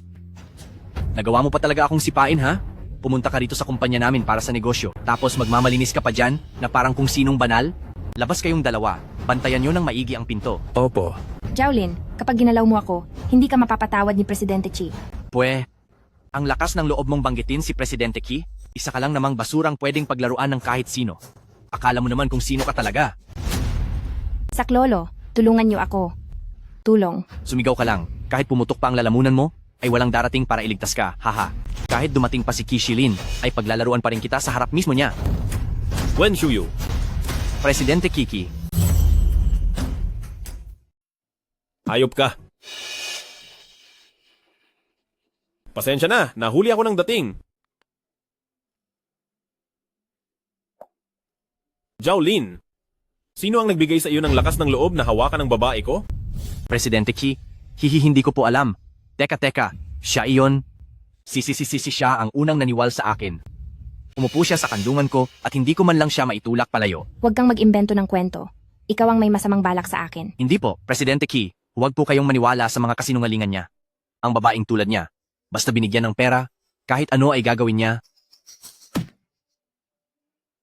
Nagawa mo pa talaga akong sipain, ha? Pumunta ka rito sa kumpanya namin para sa negosyo. Tapos magmamalinis ka pa dyan na parang kung sinong banal? Labas kayong dalawa. Bantayan nyo ng maigi ang pinto. Opo. Zhaolin, kapag ginalaw mo ako, hindi ka mapapatawad ni Presidente Qi. Pwe, ang lakas ng loob mong banggitin si Presidente Qi, isa ka lang namang basurang pwedeng paglaruan ng kahit sino. Akala mo naman kung sino ka talaga. Saklolo, tulungan niyo ako. Tulong. Sumigaw ka lang. Kahit pumutok pa ang lalamunan mo, ay walang darating para iligtas ka. Haha. Kahit dumating pa si Qi Shilin, ay paglalaruan pa rin kita sa harap mismo niya. Wen Shuyu, Presidente Kiki. hayop ka. Pasensya na, nahuli ako ng dating. Zhao Lin, sino ang nagbigay sa iyo ng lakas ng loob na hawakan ng babae ko? Presidente Qi, hindi ko po alam. Teka, siya iyon. Si siya ang unang naniwal sa akin. Umupo siya sa kandungan ko at hindi ko man lang siya maitulak palayo. Huwag kang mag-imbento ng kwento. Ikaw ang may masamang balak sa akin. Hindi po, Presidente Key, huwag po kayong maniwala sa mga kasinungalingan niya. Ang babaeng tulad niya, basta binigyan ng pera, kahit ano ay gagawin niya.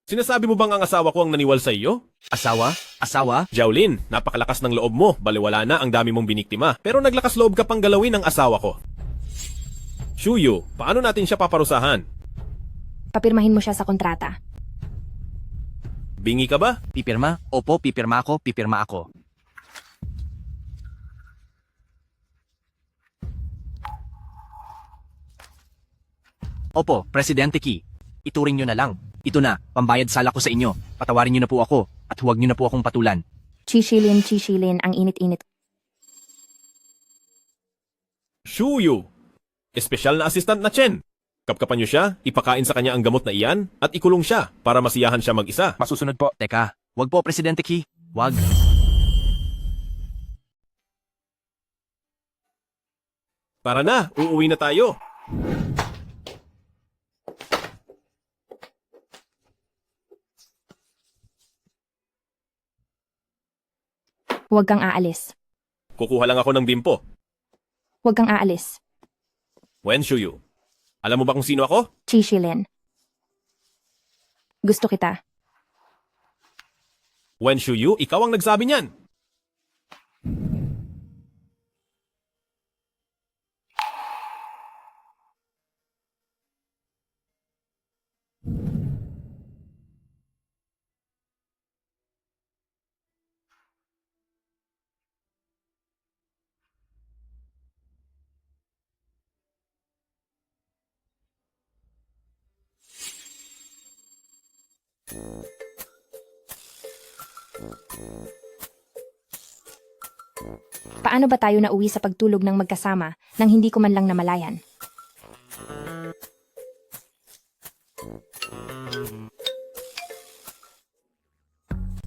Sinasabi mo bang ang asawa ko ang naniwal sa iyo? Asawa? Asawa? Jowlin, napakalakas ng loob mo. Baliwala na ang dami mong biniktima. Pero naglakas loob ka pang galawin ang asawa ko. Shuyu, paano natin siya paparusahan? Papirmahin mo siya sa kontrata. Bingi ka ba? Pipirma? Opo, pipirma ako. Opo, Presidente Key. Ituring nyo na lang. Ito na, pambayad sala ko sa inyo. Patawarin nyo na po ako at huwag nyo na po akong patulan. Chishilin, ang init-init. Shuyu! Espesyal na assistant na Chen. Kapkapan niyo siya, ipakain sa kanya ang gamot na iyan, at ikulong siya para masiyahan siya mag-isa. Masusunod po. Teka, wag po, Presidente Key. Wag. Tara na, uuwi na tayo. Huwag kang aalis. Kukuha lang ako ng bimpo. Huwag kang aalis. Wen Shuyu. Alam mo ba kung sino ako? Chishilin. Gusto kita. Wen Shuyu, ikaw ang nagsabi niyan. Paano ba tayo nauwi sa pagtulog ng magkasama nang hindi ko man lang namalayan?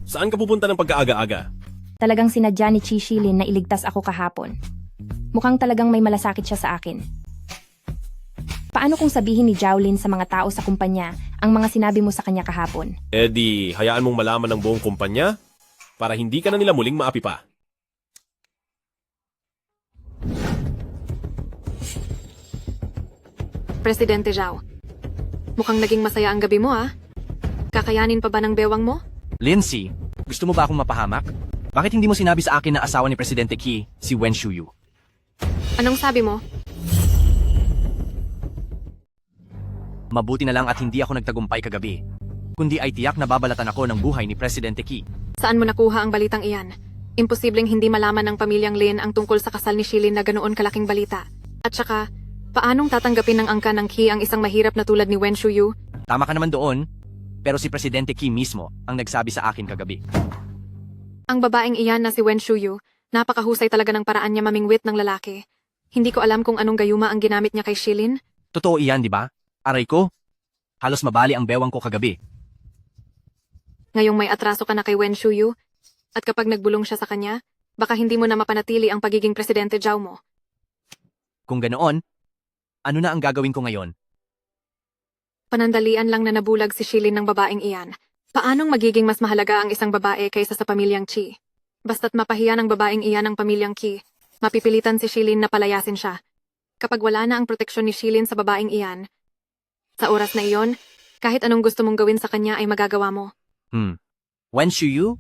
Saan ka pupunta ng pagkaaga-aga? Talagang sinadya ni Chishilin na iligtas ako kahapon. Mukhang talagang may malasakit siya sa akin. Paano kung sabihin ni Jowlin sa mga tao sa kumpanya ang mga sinabi mo sa kanya kahapon? Eh di, hayaan mong malaman ng buong kumpanya para hindi ka na nila muling maapi pa. Presidente Zhao, mukhang naging masaya ang gabi mo Kakayanin pa ba ng bewang mo? Lindsay, gusto mo ba akong mapahamak? Bakit hindi mo sinabi sa akin na asawa ni Presidente Key, si Wen Shuyu? Anong sabi mo? Mabuti na lang at hindi ako nagtagumpay kagabi. Kundi ay tiyak na babalatan ako ng buhay ni Presidente Key. Saan mo nakuha ang balitang iyan? Imposibleng hindi malaman ng pamilyang Lin ang tungkol sa kasal ni Shilin na ganoon kalaking balita. At saka, paanong tatanggapin ng angka ng Key ang isang mahirap na tulad ni Wen Shuyu? Tama ka naman doon, pero si Presidente Key mismo ang nagsabi sa akin kagabi. Ang babaeng iyan na si Wen Shuyu, napakahusay talaga ng paraan niya mamingwit ng lalaki. Hindi ko alam kung anong gayuma ang ginamit niya kay Shilin. Totoo iyan, di ba? Aray ko, halos mabali ang bewang ko kagabi. Ngayong may atraso ka na kay Wen Shuyu, at kapag nagbulong siya sa kanya, baka hindi mo na mapanatili ang pagiging Presidente Zhao mo. Kung ganoon, ano na ang gagawin ko ngayon? Panandalian lang na nabulag si Shilin ng babaeng iyan. Paanong magiging mas mahalaga ang isang babae kaysa sa pamilyang Chi? Basta't mapahiya ng babaeng iyan ang pamilyang Ki, mapipilitan si Shilin na palayasin siya. Kapag wala na ang proteksyon ni Shilin sa babaeng iyan, sa oras na iyon, kahit anong gusto mong gawin sa kanya ay magagawa mo. Wen Shuyu,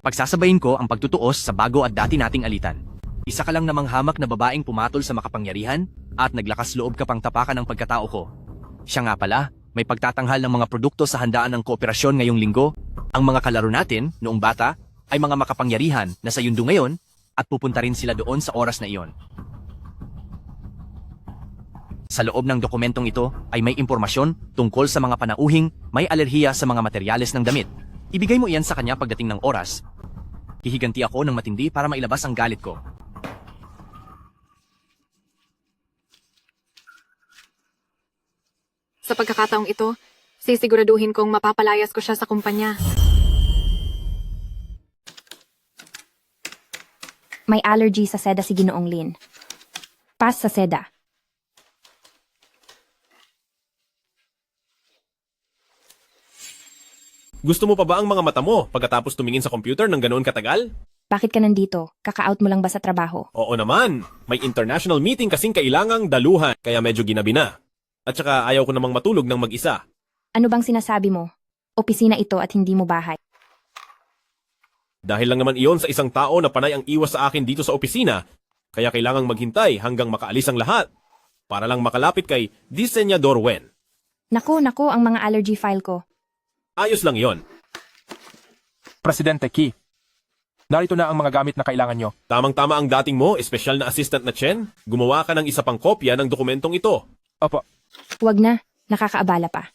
pagsasabayin ko ang pagtutuos sa bago at dati nating alitan. Isa ka lang namang hamak na babaeng pumatol sa makapangyarihan at naglakas loob ka pang tapakan ng pagkatao ko. Siya nga pala, may pagtatanghal ng mga produkto sa handaan ng kooperasyon ngayong linggo. Ang mga kalaro natin, noong bata, ay mga makapangyarihan na sa yundo ngayon at pupunta rin sila doon sa oras na iyon. Sa loob ng dokumentong ito ay may impormasyon tungkol sa mga panauhing may alerhiya sa mga materyales ng damit. Ibigay mo iyan sa kanya pagdating ng oras. Hihiganti ako ng matindi para mailabas ang galit ko. Sa pagkakataong ito, sisiguraduhin kong mapapalayas ko siya sa kumpanya. May allergy sa seda si Ginoong Lin. Pass sa seda. Gusto mo pa ba ang mga mata mo pagkatapos tumingin sa computer ng ganoon katagal? Bakit ka nandito? Kaka-out mo lang ba sa trabaho? Oo naman, may international meeting kasing kailangang daluhan, kaya medyo ginabi na. At saka ayaw ko namang matulog ng mag-isa. Ano bang sinasabi mo? Opisina ito at hindi mo bahay. Dahil lang naman iyon sa isang tao na panay ang iwas sa akin dito sa opisina, kaya kailangang maghintay hanggang makaalis ang lahat para lang makalapit kay Disenyador Wen. Naku, ang mga allergy file ko. Ayos lang iyon. Presidente Key, narito na ang mga gamit na kailangan nyo. Tamang-tama ang dating mo, espesyal na assistant na Chen. Gumawa ka ng isa pang kopya ng dokumentong ito. Opo. Huwag na, nakakaabala pa.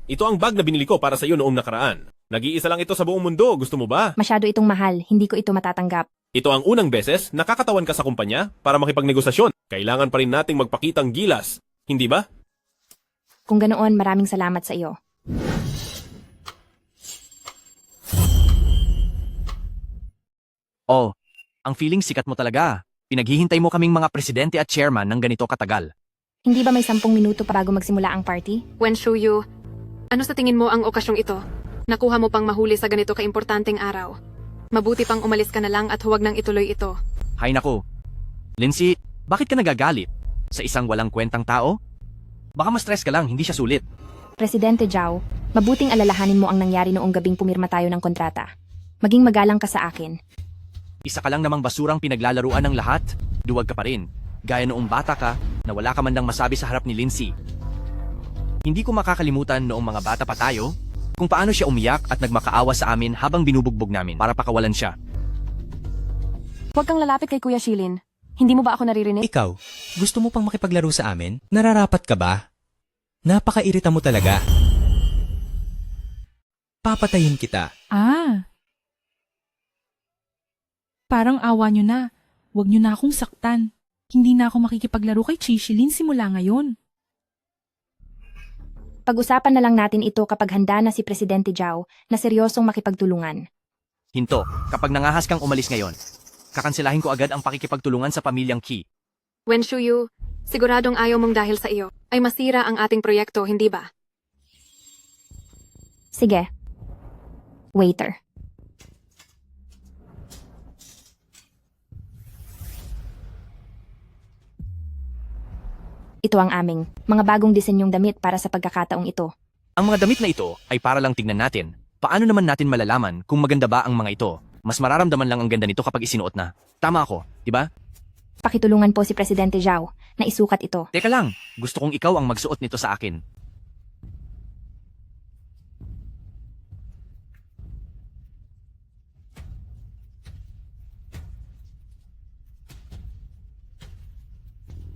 Ito ang bag na binili ko para sa iyo noong nakaraan. Nag-iisa lang ito sa buong mundo, gusto mo ba? Masyado itong mahal, hindi ko ito matatanggap. Ito ang unang beses nakakatawan ka sa kumpanya para makipagnegosasyon. Kailangan pa rin nating magpakitang gilas, hindi ba? Kung ganoon, maraming salamat sa iyo. Oh, ang feeling sikat mo talaga. Pinaghihintay mo kaming mga presidente at chairman ng ganito katagal. Hindi ba may 10 minuto pa bago magsimula ang party? Wen Shuyu, ano sa tingin mo ang okasyong ito? Nakuha mo pang mahuli sa ganito kaimportanteng araw. Mabuti pang umalis ka na lang at huwag nang ituloy ito. Hay nako. Lindsay, bakit ka nagagalit? Sa isang walang kwentang tao? Baka ma-stress ka lang, hindi siya sulit. Presidente Zhao, mabuting alalahanin mo ang nangyari noong gabing pumirma tayo ng kontrata. Maging magalang ka sa akin. Isa ka lang namang basurang pinaglalaruan ng lahat. Duwag ka pa rin. Gaya noong bata ka na wala ka man lang masabi sa harap ni Lindsay. Hindi ko makakalimutan noong mga bata pa tayo kung paano siya umiyak at nagmakaawa sa amin habang binubugbog namin para pakawalan siya. Huwag kang lalapit kay Kuya Shilin. Hindi mo ba ako naririnig? Ikaw, gusto mo pang makipaglaro sa amin? Nararapat ka ba? Napakairita mo talaga. Papatayin kita. Parang awa nyo na. Huwag nyo na akong saktan. Hindi na ako makikipaglaro kay Chishilin simula ngayon. Pag-usapan na lang natin ito kapag handa na si Presidente Zhao na seryosong makipagtulungan. Hinto, kapag nangahas kang umalis ngayon, kakanselahin ko agad ang pakikipagtulungan sa pamilyang Qi. Wen Shuyu, siguradong ayaw mong dahil sa iyo ay masira ang ating proyekto, hindi ba? Sige. Waiter. Ito ang aming mga bagong disenyong damit para sa pagkakataong ito. Ang mga damit na ito ay para lang tignan natin. Paano naman natin malalaman kung maganda ba ang mga ito? Mas mararamdaman lang ang ganda nito kapag isinuot na. Tama ako, di ba? Pakitulungan po si Presidente Zhao na isukat ito. Teka lang, gusto kong ikaw ang magsuot nito sa akin.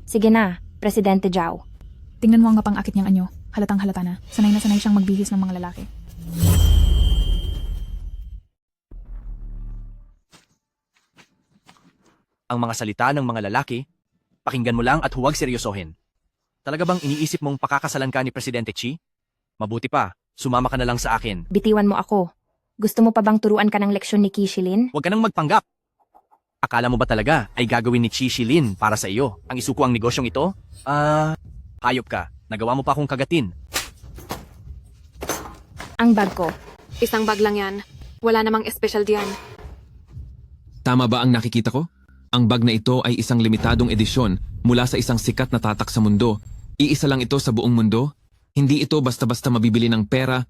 Sige na, Presidente Zhao. Tingnan mo ang ngapang-akit niyang anyo. Halatang halata na. Sanay na sanay siyang magbihis ng mga lalaki. Ang mga salita ng mga lalaki, pakinggan mo lang at huwag seryosohin. Talaga bang iniisip mong pakakasalan ka ni Presidente Qi? Mabuti pa, sumama ka na lang sa akin. Bitiwan mo ako. Gusto mo pa bang turuan ka ng leksyon ni Qi Shilin? Huwag ka nang magpanggap. Akala mo ba talaga ay gagawin ni Qi Shilin para sa iyo ang isuko ang negosyong ito? Hayop ka. Nagawa mo pa akong kagatin. Ang bag ko. Isang bag lang yan. Wala namang espesyal diyan. Tama ba ang nakikita ko? Ang bag na ito ay isang limitadong edisyon mula sa isang sikat na tatak sa mundo. Iisa lang ito sa buong mundo. Hindi ito basta-basta mabibili ng pera.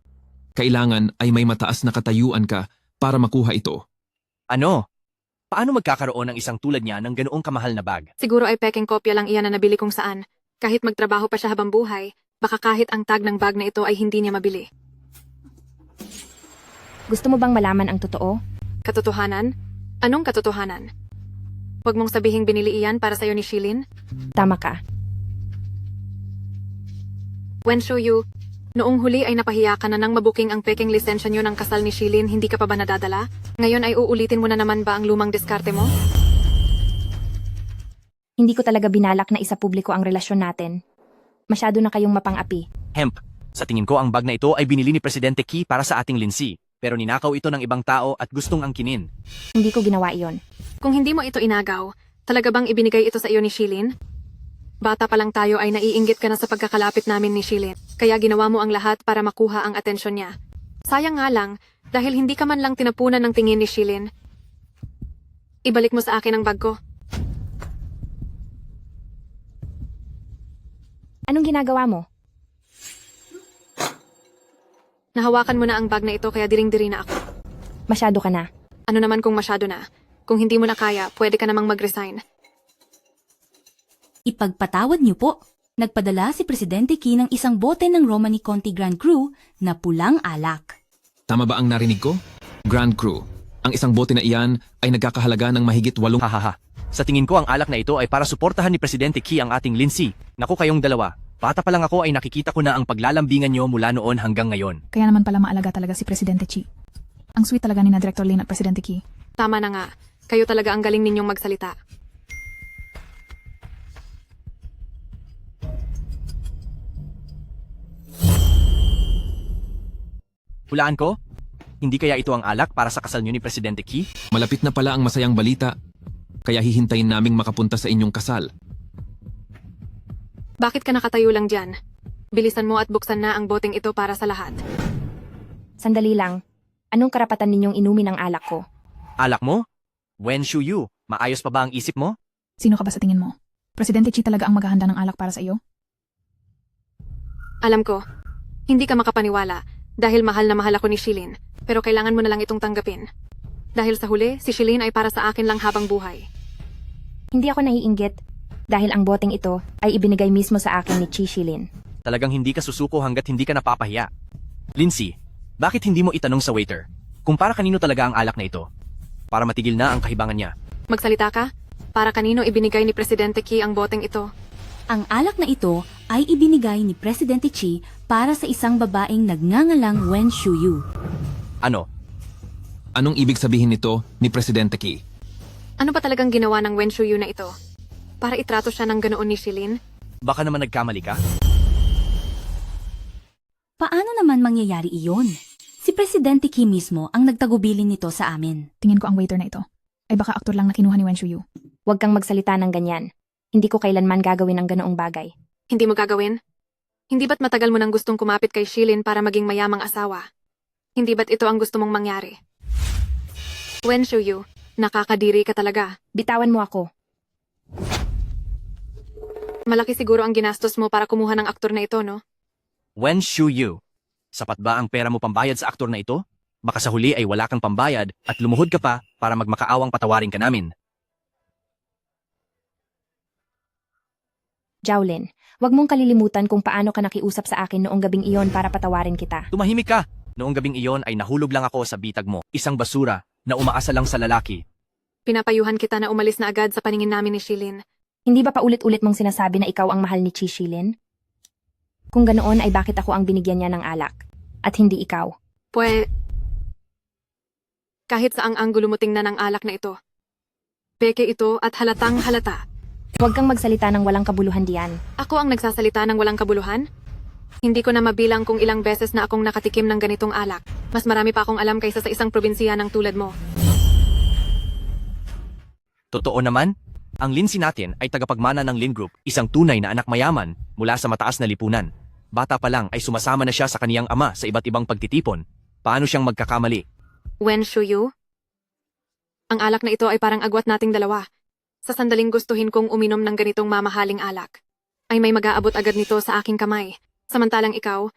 Kailangan ay may mataas na katayuan ka para makuha ito. Ano? Paano magkakaroon ng isang tulad niya ng ganoong kamahal na bag? Siguro ay peking kopya lang iyan na nabili kung saan. Kahit magtrabaho pa siya habang buhay, baka kahit ang tag ng bag na ito ay hindi niya mabili. Gusto mo bang malaman ang totoo? Katotohanan? Anong katotohanan? Huwag mong sabihing binili iyan para sa'yo ni Shilin? Tama ka. Wen Shuyu, noong huli ay napahiya ka na nang mabuking ang peking lisensya niyo ng kasal ni Shilin, hindi ka pa ba nadadala? Ngayon ay uulitin mo na naman ba ang lumang diskarte mo? Hindi ko talaga binalak na isa publiko ang relasyon natin. Masyado na kayong mapang-api. Hemp, sa tingin ko ang bag na ito ay binili ni Presidente Qi para sa ating Lindsay. pero ninakaw ito ng ibang tao at gustong angkinin. Hindi ko ginawa iyon. Kung hindi mo ito inagaw, talaga bang ibinigay ito sa iyo ni Shilin? Bata pa lang tayo ay naiinggit ka na sa pagkakalapit namin ni Shilin, kaya ginawa mo ang lahat para makuha ang atensyon niya. Sayang nga lang, dahil hindi ka man lang tinapunan ng tingin ni Shilin. Ibalik mo sa akin ang bag ko. Anong ginagawa mo? Nahawakan mo na ang bag na ito kaya diring-diri na ako. Masyado ka na. Ano naman kung masyado na? Kung hindi mo na kaya, pwede ka namang mag-resign. Ipagpatawad niyo po. Nagpadala si Presidente Key ng isang bote ng Romani Conti Grand Cru na pulang alak. Tama ba ang narinig ko? Grand Cru. Ang isang bote na iyan ay nagkakahalaga ng mahigit 8... Hahaha. Sa tingin ko ang alak na ito ay para suportahan ni Presidente Key ang ating Lindsay. Naku kayong dalawa. Bata pa lang ako ay nakikita ko na ang paglalambingan nyo mula noon hanggang ngayon. Kaya naman pala maalaga talaga si Presidente Chi. Ang sweet talaga ni na Director Lin at Presidente Key. Tama na nga. Kayo talaga ang galing ninyong magsalita. Hulaan ko? Hindi kaya ito ang alak para sa kasal nyo ni Presidente Key? Malapit na pala ang masayang balita, kaya hihintayin naming makapunta sa inyong kasal. Bakit ka nakatayo lang dyan? Bilisan mo at buksan na ang boteng ito para sa lahat. Sandali lang. Anong karapatan ninyong inumin ang alak ko? Alak mo? Wen Shu Yu, maayos pa ba ang isip mo? Sino ka ba sa tingin mo? Presidente Chi talaga ang maghahanda ng alak para sa iyo? Alam ko, hindi ka makapaniwala dahil mahal na mahal ako ni Shilin, pero kailangan mo na lang itong tanggapin. Dahil sa huli, si Shilin ay para sa akin lang habang buhay. Hindi ako naiinggit dahil ang boteng ito ay ibinigay mismo sa akin ni Chi Shilin. Talagang hindi ka susuko hanggat hindi ka napapahiya. Lindsay, bakit hindi mo itanong sa waiter kung para kanino talaga ang alak na ito? Para matigil na ang kahibangan niya. Magsalita ka? Para kanino ibinigay ni Presidente Key ang boteng ito? Ang alak na ito ay ibinigay ni Presidente Chi para sa isang babaeng nagngangalang Wen Shuyu. Ano? Anong ibig sabihin nito ni Presidente Key? Ano ba talagang ginawa ng Wen Shuyu na ito? Para itrato siya ng ganoon ni Shilin? Baka naman nagkamali ka? Paano naman mangyayari iyon? Si Presidente Key mismo ang nagtagubilin nito sa amin. Tingin ko ang waiter na ito ay baka aktor lang na kinuha ni Wen Shuyu. Huwag kang magsalita ng ganyan. Hindi ko kailanman gagawin ang ganoong bagay. Hindi mo gagawin? Hindi ba't matagal mo nang gustong kumapit kay Shilin para maging mayamang asawa? Hindi ba't ito ang gusto mong mangyari? Wen Shuyu, nakakadiri ka talaga. Bitawan mo ako. Malaki siguro ang ginastos mo para kumuha ng aktor na ito, no? Wen Shu Yu, sapat ba ang pera mo pambayad sa aktor na ito? Baka sa huli ay wala kang pambayad at lumuhod ka pa para magmakaawang patawarin ka namin. Jowlin, wag mong kalilimutan kung paano ka nakiusap sa akin noong gabing iyon para patawarin kita. Tumahimik ka! Noong gabing iyon ay nahulog lang ako sa bitag mo, isang basura na umaasa lang sa lalaki. Pinapayuhan kita na umalis na agad sa paningin namin ni Shilin. Hindi ba paulit-ulit mong sinasabi na ikaw ang mahal ni Chi Shilin? Kung ganoon ay bakit ako ang binigyan niya ng alak? At hindi ikaw? Kahit saang anggulo mo tingnan ng alak na ito. Peke ito at halatang halata. Huwag kang magsalita ng walang kabuluhan diyan. Ako ang nagsasalita ng walang kabuluhan? Hindi ko na mabilang kung ilang beses na akong nakatikim ng ganitong alak. Mas marami pa akong alam kaysa sa isang probinsiya ng tulad mo. Totoo naman, ang Lindsay natin ay tagapagmana ng Lin Group, isang tunay na anak mayaman mula sa mataas na lipunan. Bata pa lang ay sumasama na siya sa kaniyang ama sa iba't ibang pagtitipon. Paano siyang magkakamali? Wen Shuyu? Ang alak na ito ay parang agwat nating dalawa. Sa sandaling gustuhin kong uminom ng ganitong mamahaling alak, ay may mag-aabot agad nito sa aking kamay. Samantalang ikaw,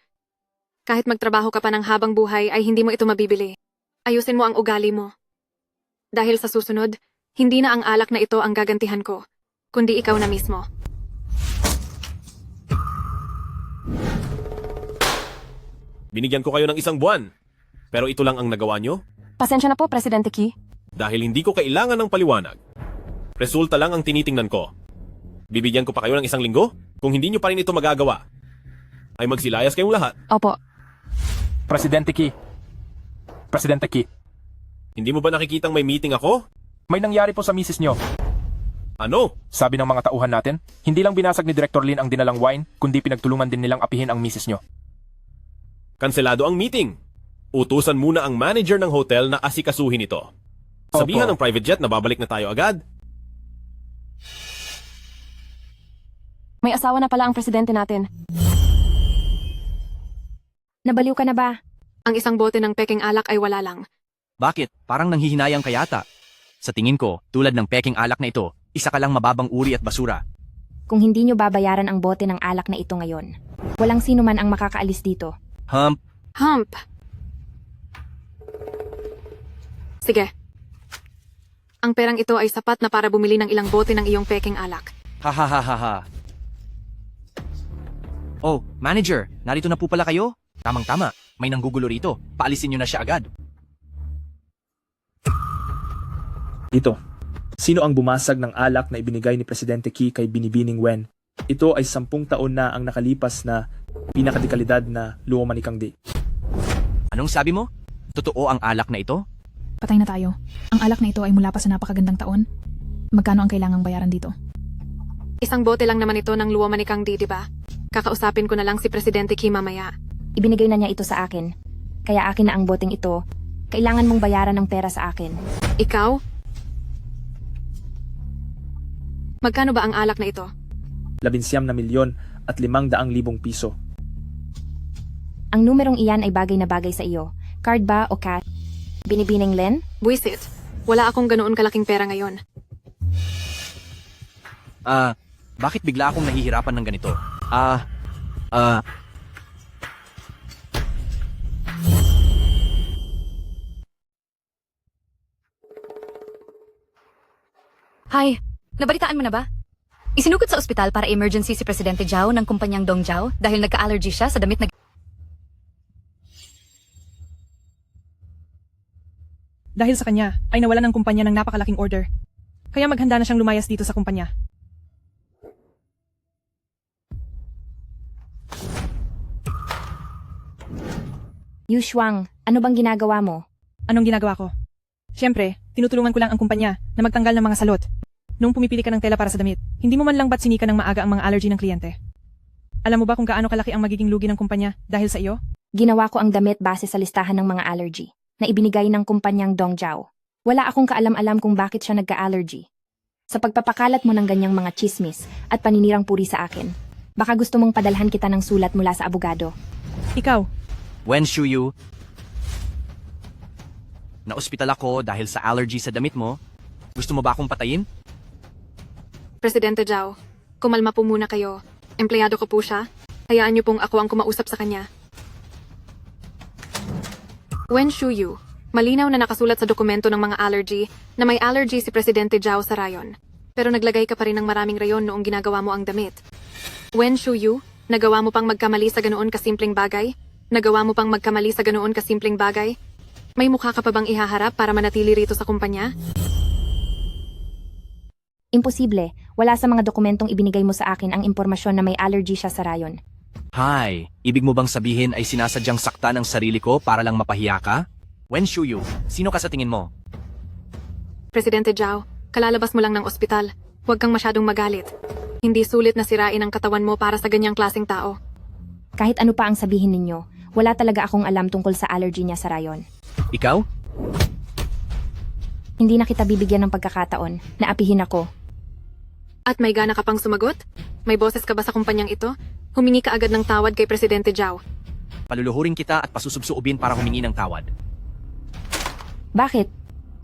kahit magtrabaho ka pa ng habang buhay ay hindi mo ito mabibili. Ayusin mo ang ugali mo. Dahil sa susunod, hindi na ang alak na ito ang gagantihan ko, kundi ikaw na mismo. Binigyan ko kayo ng 1 buwan. Pero ito lang ang nagawa nyo? Pasensya na po, Presidente Key. Dahil hindi ko kailangan ng paliwanag. Resulta lang ang tinitingnan ko. Bibigyan ko pa kayo ng 1 linggo? Kung hindi nyo pa rin ito magagawa, ay magsilayas kayong lahat. Opo. Presidente Key. Presidente Key. Hindi mo ba nakikitang may meeting ako? May nangyari po sa misis nyo. Ano? Sabi ng mga tauhan natin, hindi lang binasag ni Director Lin ang dinalang wine, kundi pinagtulungan din nilang apihin ang misis nyo. Kanselado ang meeting. Utusan muna ang manager ng hotel na asikasuhin ito. Sabihan ng private jet na babalik na tayo agad. May asawa na pala ang presidente natin. Nabaliw ka na ba? Ang isang bote ng peking alak ay wala lang. Bakit? Parang nanghihinayang ka yata. Sa tingin ko, tulad ng peking alak na ito, isa ka lang mababang uri at basura. Kung hindi nyo babayaran ang bote ng alak na ito ngayon, walang sino man ang makakaalis dito. Hump. Sige. Ang perang ito ay sapat na para bumili ng ilang bote ng iyong peking alak. Hahaha. Oh, manager, narito na po pala kayo? Tamang-tama, may nanggugulo rito. Paalisin nyo na siya agad. Ito, sino ang bumasag ng alak na ibinigay ni Presidente Key kay Binibining Wen? Ito ay 10 taon na ang nakalipas na pinakadekalidad na lumanikang di. Anong sabi mo? Totoo ang alak na ito? Patay na tayo. Ang alak na ito ay mula pa sa napakagandang taon. Magkano ang kailangang bayaran dito? Isang bote lang naman ito ng luwamanikang di ba? Kakausapin ko na lang si Presidente Key mamaya. Ibinigay na niya ito sa akin. Kaya akin na ang boteng ito. Kailangan mong bayaran ng pera sa akin. Ikaw? Magkano ba ang alak na ito? 19 na milyon at 500,000 piso. Ang numerong iyan ay bagay na bagay sa iyo. Card ba o cash? Binibining Len? Buisit. Wala akong ganoon kalaking pera ngayon. Bakit bigla akong nahihirapan ng ganito? Hi, nabalitaan mo na ba? Isinugod sa ospital para emergency si Presidente Zhao ng kumpanyang Dong Zhao dahil nagka-allergy siya sa damit na... Dahil sa kanya, ay nawalan ng kumpanya ng napakalaking order. Kaya maghanda na siyang lumayas dito sa kumpanya. Yu Shuang, ano bang ginagawa mo? Anong ginagawa ko? Siyempre, tinutulungan ko lang ang kumpanya na magtanggal ng mga salot. Nung pumipili ka ng tela para sa damit, hindi mo man lang ba't sinika ng maaga ang mga allergy ng kliyente? Alam mo ba kung gaano kalaki ang magiging lugi ng kumpanya dahil sa iyo? Ginawa ko ang damit base sa listahan ng mga allergy na ibinigay ng kumpanyang Dong Zhao. Wala akong kaalam-alam kung bakit siya nagka-allergy. Sa pagpapakalat mo ng ganyang mga chismis at paninirang puri sa akin, baka gusto mong padalhan kita ng sulat mula sa abogado. Ikaw, Wen Shuyu, na-ospital ako dahil sa allergy sa damit mo. Gusto mo ba akong patayin? Presidente Zhao, kumalma po muna kayo. Empleyado ko po siya. Hayaan niyo pong ako ang kumausap sa kanya. Wen Shuyu, malinaw na nakasulat sa dokumento ng mga allergy na may allergy si Presidente Zhao sa rayon. Pero naglagay ka pa rin ng maraming rayon noong ginagawa mo ang damit. Wen Shuyu, nagawa mo pang magkamali sa ganoon kasimpleng bagay? Nagawa mo pang magkamali sa ganoon kasimpleng bagay? May mukha ka pa bang ihaharap para manatili rito sa kumpanya? Imposible, wala sa mga dokumentong ibinigay mo sa akin ang impormasyon na may allergy siya sa rayon. Hi, ibig mo bang sabihin ay sinasadyang saktan ang sarili ko para lang mapahiya ka? Wen Shuyu, sino ka sa tingin mo? Presidente Zhao, kalalabas mo lang ng ospital. Huwag kang masyadong magalit. Hindi sulit na sirain ang katawan mo para sa ganyang klaseng tao. Kahit ano pa ang sabihin ninyo, wala talaga akong alam tungkol sa allergy niya sa rayon. Ikaw? Hindi na kita bibigyan ng pagkakataon na apihin ako. At may gana ka pang sumagot? May boses ka ba sa kumpanyang ito? Humingi ka agad ng tawad kay Presidente Zhao. Paluluhurin kita at pasusubsuubin para humingi ng tawad. Bakit?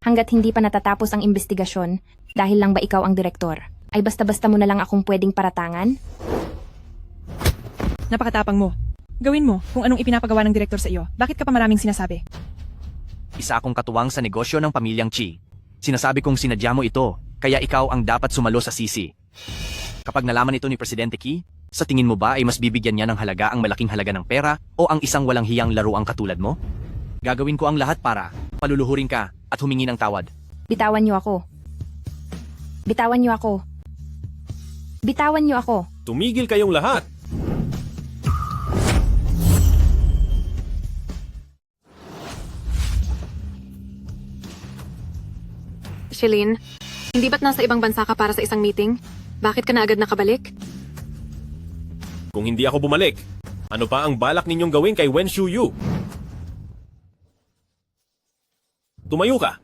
Hanggat hindi pa natatapos ang investigasyon, dahil lang ba ikaw ang direktor, ay basta-basta mo na lang akong pwedeng paratangan? napakatapang mo. Gawin mo kung anong ipinapagawa ng direktor sa iyo. Bakit ka pa maraming sinasabi? Isa akong katuwang sa negosyo ng pamilyang Chi. Sinasabi kong sinadya mo ito, kaya ikaw ang dapat sumalo sa sisi. Kapag nalaman ito ni Presidente Key, sa tingin mo ba ay mas bibigyan niya ng halaga ang malaking halaga ng pera o ang isang walang hiyang laruang katulad mo? Gagawin ko ang lahat para paluluhurin ka at humingi ng tawad. Bitawan niyo ako. Bitawan niyo ako. Bitawan niyo ako. Tumigil kayong lahat! Shilin, hindi ba't nasa ibang bansa ka para sa isang meeting? Bakit ka na agad nakabalik? Kung hindi ako bumalik, ano pa ang balak ninyong gawin kay Wen Shuyu? Tumayo ka.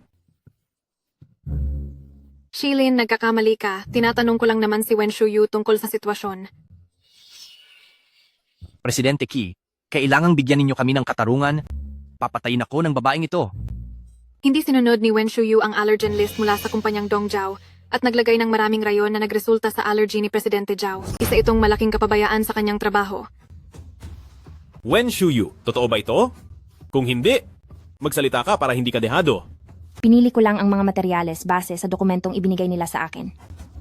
Shilin, nagkakamali ka. Tinatanong ko lang naman si Wen Shuyu tungkol sa sitwasyon. Presidente Qi, kailangang bigyan ninyo kami ng katarungan. Papatayin ako ng babaeng ito. Hindi sinunod ni Wen Shuyu ang allergen list mula sa kumpanyang Dongjiao at naglagay ng maraming rayon na nagresulta sa allergy ni Presidente Zhao. Isa itong malaking kapabayaan sa kanyang trabaho. Wen Shuyu, totoo ba ito? Kung hindi, magsalita ka para hindi ka dehado. Pinili ko lang ang mga materyales base sa dokumentong ibinigay nila sa akin.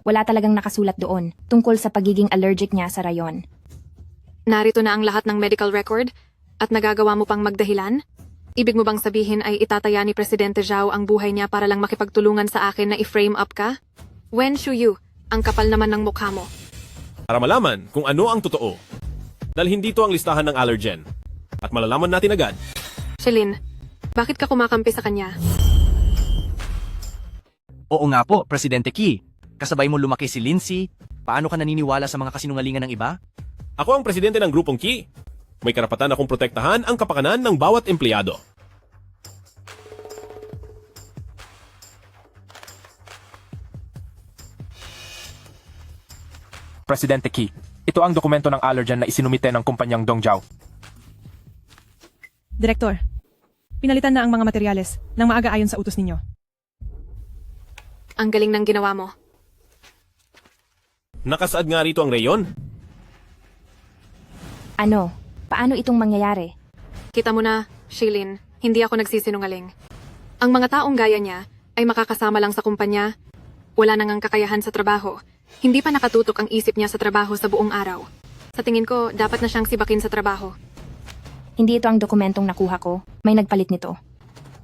Wala talagang nakasulat doon tungkol sa pagiging allergic niya sa rayon. Narito na ang lahat ng medical record at nagagawa mo pang magdahilan? Ibig mo bang sabihin ay itataya ni Presidente Zhao ang buhay niya para lang makipagtulungan sa akin na i-frame up ka? Wen Shuyu, ang kapal naman ng mukha mo. Para malaman kung ano ang totoo. Dalhin dito ang listahan ng allergen. At malalaman natin agad. Shilin, bakit ka kumakampi sa kanya? Oo nga po, Presidente Qi. Kasabay mo lumaki si Lindsay. Paano ka naniniwala sa mga kasinungalingan ng iba? Ako ang presidente ng grupong Qi. May karapatan akong protektahan ang kapakanan ng bawat empleyado. Presidente Qi, ito ang dokumento ng allergen na isinumite ng kumpanyang Dongjiao. Direktor, pinalitan na ang mga materyales ng maaga ayon sa utos ninyo. Ang galing ng ginawa mo. Nakasaad nga rito ang rayon. Ano? Paano itong mangyayari? Kita mo na, Shilin, hindi ako nagsisinungaling. Ang mga taong gaya niya ay makakasama lang sa kumpanya. Wala nang ang kakayahan sa trabaho. Hindi pa nakatutok ang isip niya sa trabaho sa buong araw. Sa tingin ko, dapat na siyang sibakin sa trabaho. Hindi ito ang dokumentong nakuha ko. May nagpalit nito.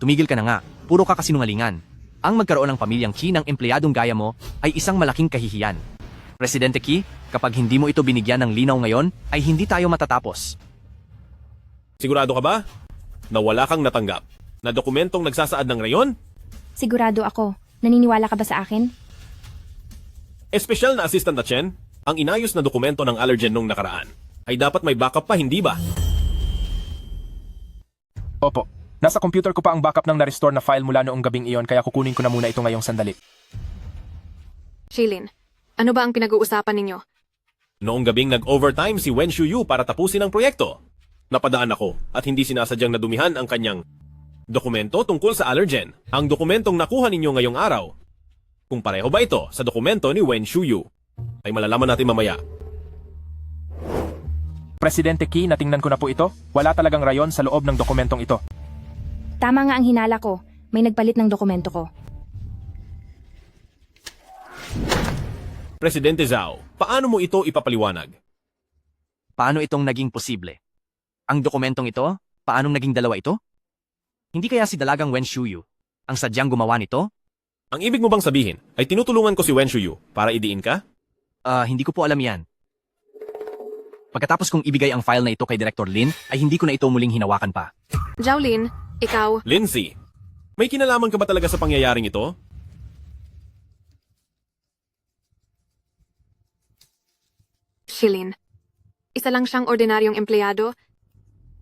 Tumigil ka na nga. Puro ka kasinungalingan. Ang magkaroon ng pamilyang Qi ng empleyadong gaya mo ay isang malaking kahihiyan. Presidente Qi, kapag hindi mo ito binigyan ng linaw ngayon, ay hindi tayo matatapos. Sigurado ka ba? Na wala kang natanggap? Na dokumentong nagsasaad ng rayon? Sigurado ako. Naniniwala ka ba sa akin? Espesyal na assistant na Chen, ang inayos na dokumento ng allergen nung nakaraan. Ay dapat may backup pa, hindi ba? Opo, nasa computer ko pa ang backup ng na-restore na file mula noong gabing iyon kaya kukunin ko na muna ito ngayong sandali. Shilin, ano ba ang pinag-uusapan ninyo? Noong gabing nag-overtime si Wen Shuyu para tapusin ang proyekto. Napadaan ako at hindi sinasadyang nadumihan ang kanyang dokumento tungkol sa allergen. Ang dokumentong nakuha ninyo ngayong araw. Kung pareho ba ito sa dokumento ni Wen Shuyu, ay malalaman natin mamaya. Presidente Qi, natingnan ko na po ito. Wala talagang rayon sa loob ng dokumentong ito. Tama nga ang hinala ko. May nagpalit ng dokumento ko. Presidente Zhao, paano mo ito ipapaliwanag? Paano itong naging posible? Ang dokumentong ito, paanong naging dalawa ito? Hindi kaya si dalagang Wen Shuyu ang sadyang gumawa nito? Ang ibig mo bang sabihin ay tinutulungan ko si Wen Shuyu para idiin ka? Hindi ko po alam yan. Pagkatapos kong ibigay ang file na ito kay Director Lin, ay hindi ko na ito muling hinawakan pa. Zhaolin, ikaw... Lindsay, may kinalaman ka ba talaga sa pangyayaring ito? Shilin, isa lang siyang ordinaryong empleyado.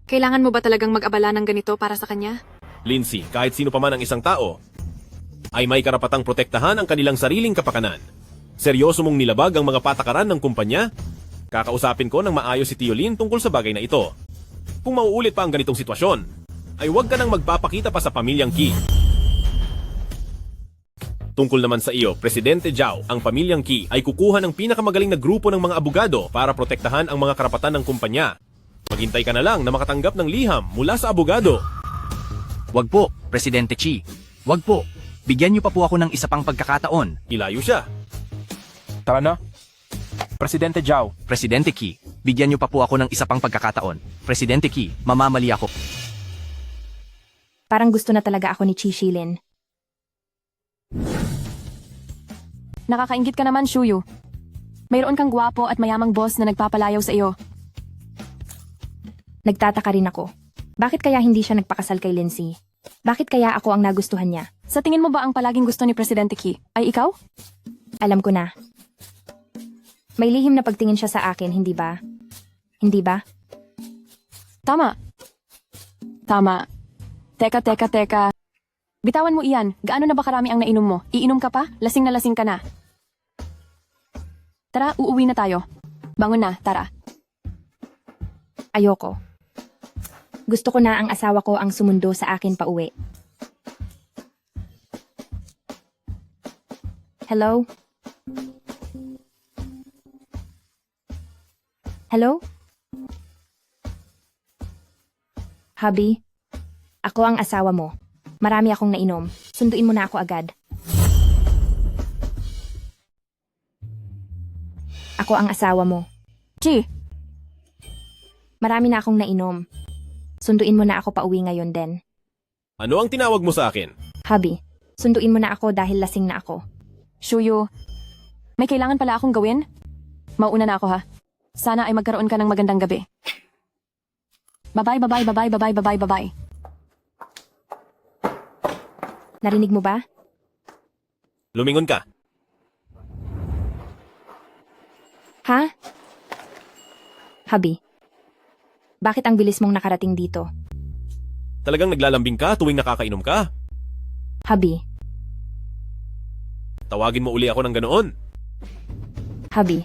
Kailangan mo ba talagang mag-abala ng ganito para sa kanya? Lindsay, kahit sino pa man ang isang tao, ay may karapatang protektahan ang kanilang sariling kapakanan. Seryoso mong nilabag ang mga patakaran ng kumpanya? Kakausapin ko ng maayos si Tio Lin tungkol sa bagay na ito. Kung mauulit pa ang ganitong sitwasyon, ay huwag ka nang magpapakita pa sa pamilyang Qi. Tungkol naman sa iyo, Presidente Zhao, ang pamilyang Qi ay kukuha ng pinakamagaling na grupo ng mga abogado para protektahan ang mga karapatan ng kumpanya. Maghintay ka na lang na makatanggap ng liham mula sa abogado. Wag po, Presidente Qi. Wag po. Bigyan niyo pa po ako ng isa pang pagkakataon. Ilayo siya. Tara na. Presidente Zhao. Presidente Qi, bigyan niyo pa po ako ng isa pang pagkakataon. Presidente Qi, mamamali ako. Parang gusto na talaga ako ni Qi Shilin. Nakakaingit ka naman, Shuyu. Mayroon kang gwapo at mayamang boss na nagpapalayaw sa iyo. Nagtataka rin ako. Bakit kaya hindi siya nagpakasal kay Lindsay? Bakit kaya ako ang nagustuhan niya? Sa tingin mo ba ang palaging gusto ni Presidente Qi ay ikaw? Alam ko na. May lihim na pagtingin siya sa akin, hindi ba? Hindi ba? Tama. Teka. Bitawan mo iyan. Gaano na ba karami ang nainom mo? Iinom ka pa? Lasing na lasing ka na. Tara, uuwi na tayo. Bangon na, tara. Ayoko. Gusto ko na ang asawa ko ang sumundo sa akin pauwi. Hello? Hello? Hubby, ako ang asawa mo. Marami akong nainom. Sunduin mo na ako agad. Ako ang asawa mo. Chi! Marami na akong nainom. Sunduin mo na ako pauwi ngayon din. Ano ang tinawag mo sa akin? Hubby, sunduin mo na ako dahil lasing na ako. Shuyo, may kailangan pala akong gawin? Mauna na ako ha. Sana ay magkaroon ka ng magandang gabi. Bye-bye, bye-bye, bye-bye, bye-bye, bye-bye, bye-bye. Narinig mo ba? Lumingon ka. Ha? Hubby, bakit ang bilis mong nakarating dito? Talagang naglalambing ka tuwing nakakainom ka? Hubby, Tawagin mo uli ako ng ganoon. hubby.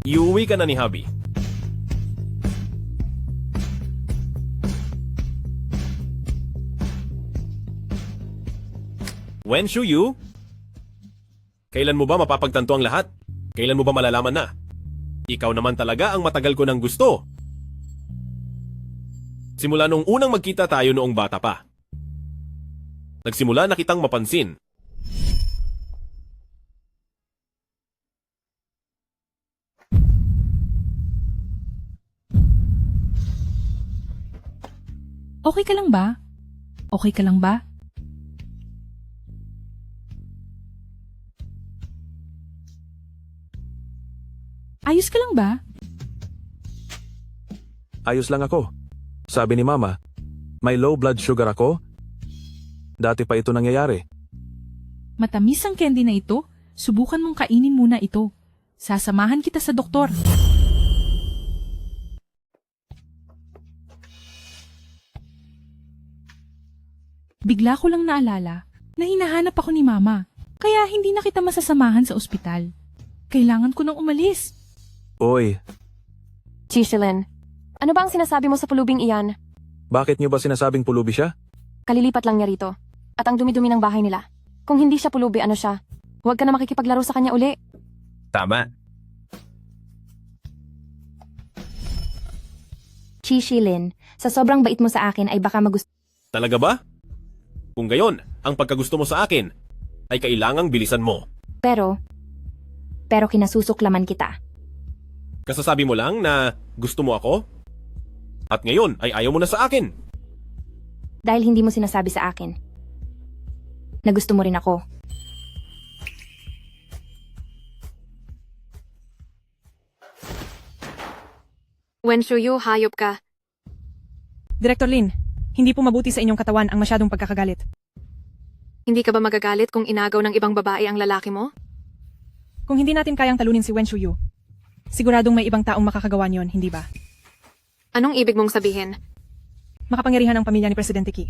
Iuwi ka na ni Hubby. When Shuyu? Kailan mo ba mapapagtanto ang lahat? Kailan mo ba malalaman na? Ikaw naman talaga ang matagal ko ng gusto. Simula nung unang magkita tayo noong bata pa. Nagsimula na kitang mapansin. Okay ka lang ba? Okay ka lang ba? Ayos ka lang ba? Ayos lang ako. Sabi ni Mama, may low blood sugar ako? Dati pa ito nangyayari. Matamis ang candy na ito. Subukan mong kainin muna ito. Sasamahan kita sa doktor. Bigla ko lang naalala na hinahanap ako ni Mama. Kaya hindi na kita masasamahan sa ospital. Kailangan ko nang umalis. Oy, Chichelin, ano ba ang sinasabi mo sa pulubing iyan? bakit niyo ba sinasabing pulubi siya? Kalilipat lang niya rito. At ang dumi-dumi ng bahay nila. Kung hindi siya pulubi, ano siya? Huwag ka na makikipaglaro sa kanya uli. Tama. Chishilin, sa sobrang bait mo sa akin ay baka magusto. Talaga ba? Kung gayon, ang pagkagusto mo sa akin ay kailangang bilisan mo. Pero kinasusuklaman kita. Kasasabi mo lang na gusto mo ako? At ngayon ay ayaw mo na sa akin. Dahil hindi mo sinasabi sa akin na gusto mo rin ako. Wen Shuyu, hayop ka. Director Lin, hindi po mabuti sa inyong katawan ang masyadong pagkakagalit. Hindi ka ba magagalit kung inagaw ng ibang babae ang lalaki mo? Kung hindi natin kayang talunin si Wen Shuyu, siguradong may ibang taong makakagawa niyon, hindi ba? Anong ibig mong sabihin? Makapangyarihan ang pamilya ni Presidente Qi.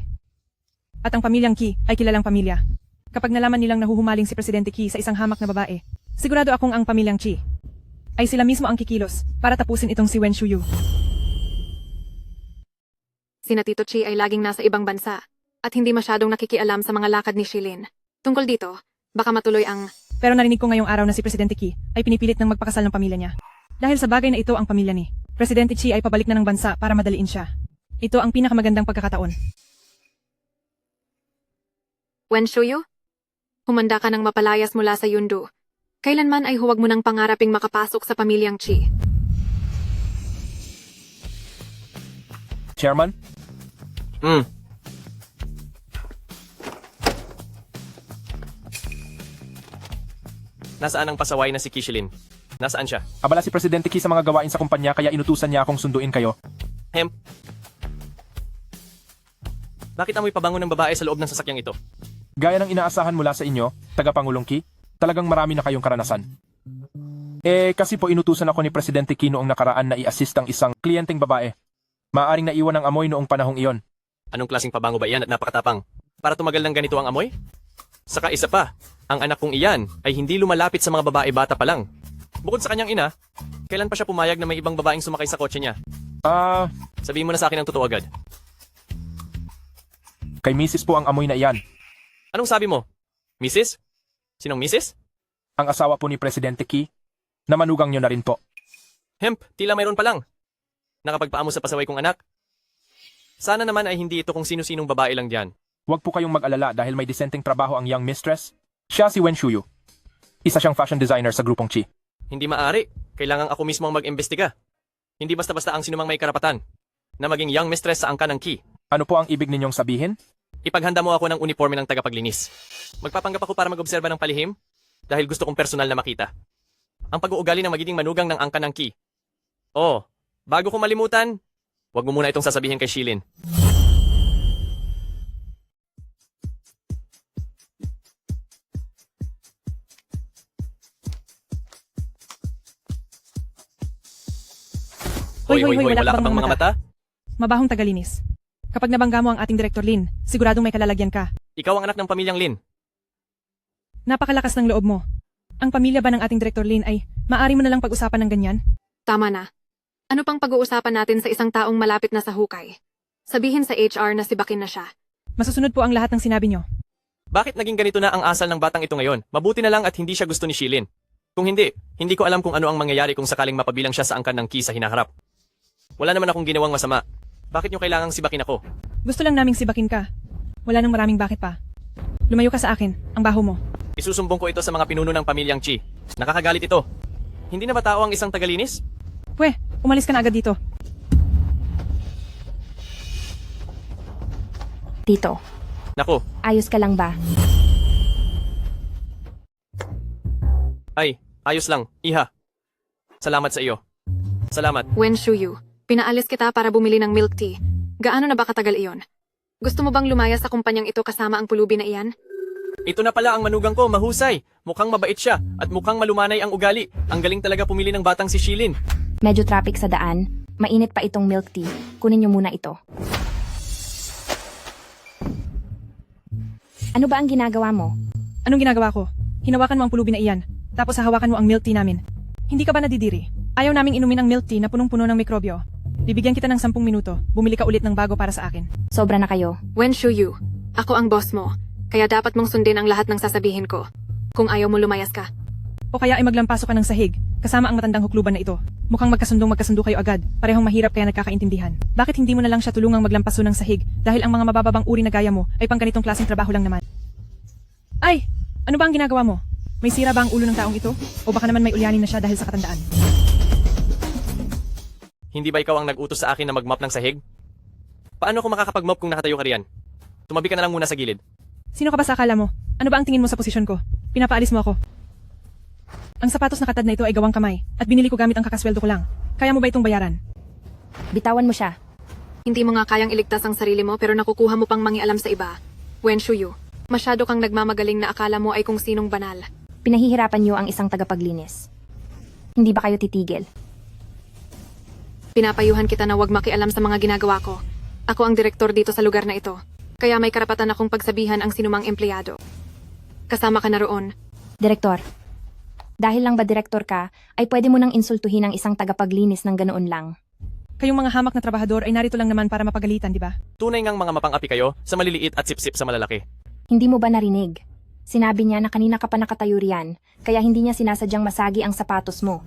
At ang pamilyang Qi ay kilalang pamilya. Kapag nalaman nilang nahuhumaling si Presidente Qi sa isang hamak na babae, sigurado akong ang pamilyang Qi ay sila mismo ang kikilos para tapusin itong si Wen Shuyu. Sina Tito Chi ay laging nasa ibang bansa at hindi masyadong nakikialam sa mga lakad ni Shilin. Tungkol dito, baka matuloy ang... Pero narinig ko ngayong araw na si Presidente Qi ay pinipilit ng magpakasal ng pamilya niya. Dahil sa bagay na ito ang pamilya ni Presidente Qi ay pabalik na ng bansa para madaliin siya. Ito ang pinakamagandang pagkakataon. Wen Shuyu? Humanda ka ng mapalayas mula sa Yundu. Kailanman ay huwag mo nang pangaraping makapasok sa pamilyang Qi. Chairman? Nasaan ang pasaway na si Kishilin? Nasaan siya? Abala si Presidente Qi sa mga gawain sa kumpanya kaya inutusan niya akong sunduin kayo. Bakit amoy pabango ng babae sa loob ng sasakyang ito? Gaya ng inaasahan mula sa inyo, Tagapangulong Qi, talagang marami na kayong karanasan. Kasi po inutusan ako ni Presidente Key noong nakaraan na i-assist ang isang kliyenteng babae. Maaring naiwan ng amoy noong panahong iyon. Anong klaseng pabango ba iyan at napakatapang? Para tumagal ng ganito ang amoy? Saka isa pa, ang anak kong iyan ay hindi lumalapit sa mga babae bata pa lang. Bukod sa kanyang ina, kailan pa siya pumayag na may ibang babaeng sumakay sa kotse niya? Sabihin mo na sa akin ang totoo agad. Kay Mrs. po ang amoy na iyan. Anong sabi mo? Mrs.? Sinong Mrs.? Ang asawa po ni Presidente Key, na manugang nyo na rin po. Hemp, tila mayroon pa lang. Nakapagpaamo sa pasaway kong anak. Sana naman ay hindi ito kung sino-sinong babae lang diyan. Huwag po kayong mag-alala dahil may disenteng trabaho ang young mistress. Siya si Wen Shuyu. Isa siyang fashion designer sa grupong Chi. Hindi maaari. Kailangan ako mismo ang mag-imbestiga. Hindi basta-basta ang sinumang may karapatan na maging young mistress sa angka ng Key. Ano po ang ibig ninyong sabihin? Ipaghanda mo ako ng uniforme ng tagapaglinis. Magpapanggap ako para mag-obserba ng palihim dahil gusto kong personal na makita ang pag-uugali ng magiging manugang ng angka ng Key. Oh, bago ko malimutan, wag mo muna itong sasabihin kay Shilin. Hoy, Wala ka bang mga mata? Mabahong tagalinis. Kapag nabangga mo ang ating Director Lin, siguradong may kalalagyan ka. Ikaw ang anak ng pamilyang Lin. Napakalakas ng loob mo. Ang pamilya ba ng ating Director Lin ay maaari mo na lang pag-usapan ng ganyan? Tama na. Ano pang pag-uusapan natin sa isang taong malapit na sa hukay? Sabihin sa HR na sibakin na siya. Masusunod po ang lahat ng sinabi nyo. Bakit naging ganito na ang asal ng batang ito ngayon? Mabuti na lang at hindi siya gusto ni Shilin. Kung hindi ko alam kung ano ang mangyayari kung sakaling mapabilang siya sa angkan ng Key sa hinaharap. Wala naman akong ginawang masama. Bakit nyo kailangang sibakin ako? Gusto lang naming sibakin ka. Wala nang maraming bakit pa. Lumayo ka sa akin, ang baho mo. Isusumbong ko ito sa mga pinuno ng pamilyang Chi. Nakakagalit ito. Hindi na ba tao ang isang tagalinis? Pwe, umalis ka na agad dito. Tito, Nako, ayos ka lang ba? ay, ayos lang, iha. Salamat sa iyo. Salamat. Wen Shuyu, pinaalis kita para bumili ng milk tea. Gaano na ba katagal iyon? Gusto mo bang lumaya sa kumpanyang ito kasama ang pulubi na iyan? Ito na pala ang manugang ko, mahusay. Mukhang mabait siya at mukhang malumanay ang ugali. Ang galing talaga pumili ng batang si Shilin. Medyo traffic sa daan. Mainit pa itong milk tea. Kunin niyo muna ito. Ano ba ang ginagawa mo? Anong ginagawa ko? Hinawakan mo ang pulubi na iyan, tapos hahawakan mo ang milk tea namin. Hindi ka ba nadidiri? Ayaw naming inumin ang milk tea na punong-puno ng mikrobyo. Bibigyan kita ng 10 minuto. Bumili ka ulit ng bago para sa akin. Sobra na kayo. Wen Shuyu, ako ang boss mo. Kaya dapat mong sundin ang lahat ng sasabihin ko. Kung ayaw mo lumayas ka. O kaya ay maglampaso ka ng sahig, kasama ang matandang hukluban na ito. Mukhang magkasundo kayo agad, parehong mahirap kaya nagkakaintindihan. Bakit hindi mo na lang siya tulungang maglampaso ng sahig dahil ang mga mabababang uri na gaya mo ay pang ganitong klaseng trabaho lang naman? Ay! Ano ba ang ginagawa mo? May sira ba ang ulo ng taong ito? O baka naman may ulyanin na siya dahil sa katandaan? Hindi ba ikaw ang nag-utos sa akin na mag-mop ng sahig? Paano ako makakapag-mop kung nakatayo ka riyan? Tumabi ka na lang muna sa gilid. Sino ka ba sa akala mo? Ano ba ang tingin mo sa posisyon ko? Pinapaalis mo ako. Ang sapatos na katad na ito ay gawang kamay at binili ko gamit ang kakasweldo ko lang. Kaya mo ba itong bayaran? Bitawan mo siya. Hindi mo nga kayang iligtas ang sarili mo pero nakukuha mo pang mangialam sa iba. Wen Shuyu, masyado kang nagmamagaling na akala mo ay kung sinong banal. Pinahihirapan niyo ang isang tagapaglinis. Hindi ba kayo titigil? Pinapayuhan kita na huwag makialam sa mga ginagawa ko. Ako ang direktor dito sa lugar na ito. Kaya may karapatan akong pagsabihan ang sinumang empleyado. Kasama ka na roon. Direktor, dahil lang ba direktor ka, ay pwede mo nang insultuhin ang isang tagapaglinis ng ganoon lang. Kayong mga hamak na trabahador ay narito lang naman para mapagalitan, di ba? Tunay ngang mga mapang-api kayo sa maliliit at sipsip sa malalaki. Hindi mo ba narinig? Sinabi niya na kanina ka pa nakatayo riyan, kaya hindi niya sinasadyang masagi ang sapatos mo.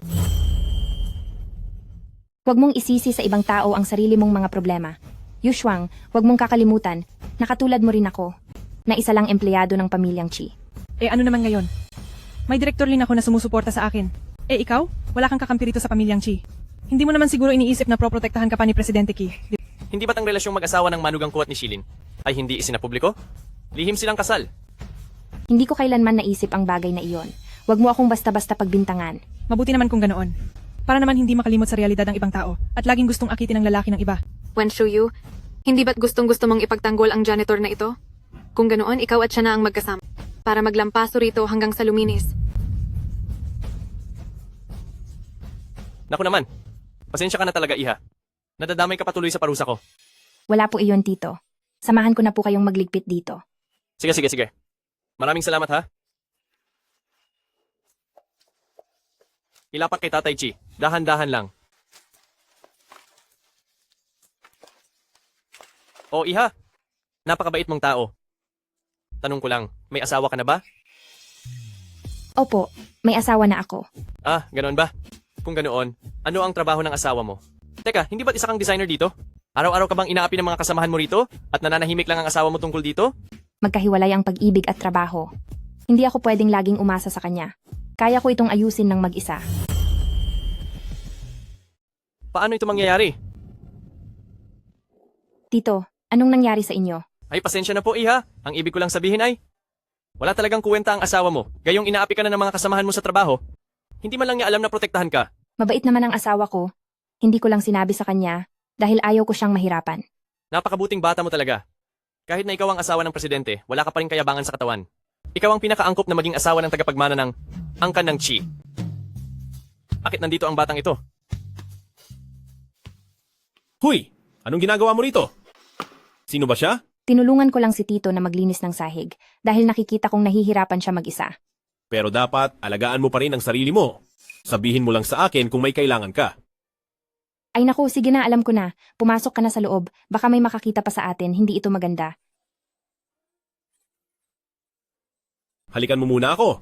Huwag mong isisi sa ibang tao ang sarili mong mga problema. Yushwang, huwag mong kakalimutan, nakatulad mo rin ako, na isa lang empleyado ng pamilyang Chi. Eh ano naman ngayon? May direktor din ako na sumusuporta sa akin. Eh ikaw? Wala kang kakampi rito sa pamilyang Chi. Hindi mo naman siguro iniisip na proprotektahan ka pa ni Presidente Key. Hindi ba't ang relasyong mag-asawa ng manugang ko at ni Shilin ay hindi isinapubliko? Lihim silang kasal. Hindi ko kailanman naisip ang bagay na iyon. Huwag mo akong basta-basta pagbintangan. Mabuti naman kung ganoon. Para naman hindi makalimot sa realidad ang ibang tao at laging gustong akitin ng lalaki ng iba. Wen Shuyu, hindi ba't gustong-gusto mong ipagtanggol ang janitor na ito? Kung ganoon, ikaw at siya na ang magkasama. Para maglampaso rito hanggang sa luminis. Naku naman. Pasensya ka na talaga, Iha. Nadadamay ka patuloy sa parusa ko. Wala po iyon, Tito. Samahan ko na po kayong magligpit dito. Sige. Maraming salamat, ha? Ilapat kay Tatay Chi. Dahan-dahan lang. O, Iha. Napakabait mong tao. Tanong ko lang, may asawa ka na ba? Opo, may asawa na ako. Ah, ganoon ba? Kung ganoon, ano ang trabaho ng asawa mo? Teka, hindi ba't isa kang designer dito? Araw-araw ka bang inaapi ng mga kasamahan mo rito? At nananahimik lang ang asawa mo tungkol dito? Magkahiwalay ang pag-ibig at trabaho. Hindi ako pwedeng laging umasa sa kanya. Kaya ko itong ayusin ng mag-isa. Paano ito mangyayari? Tito, anong nangyari sa inyo? Ay, pasensya na po, Iha. Ang ibig ko lang sabihin ay, wala talagang kuwenta ang asawa mo. Gayong inaapi ka na ng mga kasamahan mo sa trabaho. Hindi man lang niya alam na protektahan ka. Mabait naman ang asawa ko. Hindi ko lang sinabi sa kanya dahil ayaw ko siyang mahirapan. Napakabuting bata mo talaga. Kahit na ikaw ang asawa ng presidente, wala ka pa rin kayabangan sa katawan. Ikaw ang pinakaangkop na maging asawa ng tagapagmana ng angkan ng Chi. Bakit nandito ang batang ito? Huy! Anong ginagawa mo rito? Sino ba siya? Tinulungan ko lang si Tito na maglinis ng sahig dahil nakikita kong nahihirapan siya mag-isa. Pero dapat, alagaan mo pa rin ang sarili mo. Sabihin mo lang sa akin kung may kailangan ka. Ay naku, sige na, alam ko na. Pumasok ka na sa loob. Baka may makakita pa sa atin, hindi ito maganda. Halikan mo muna ako.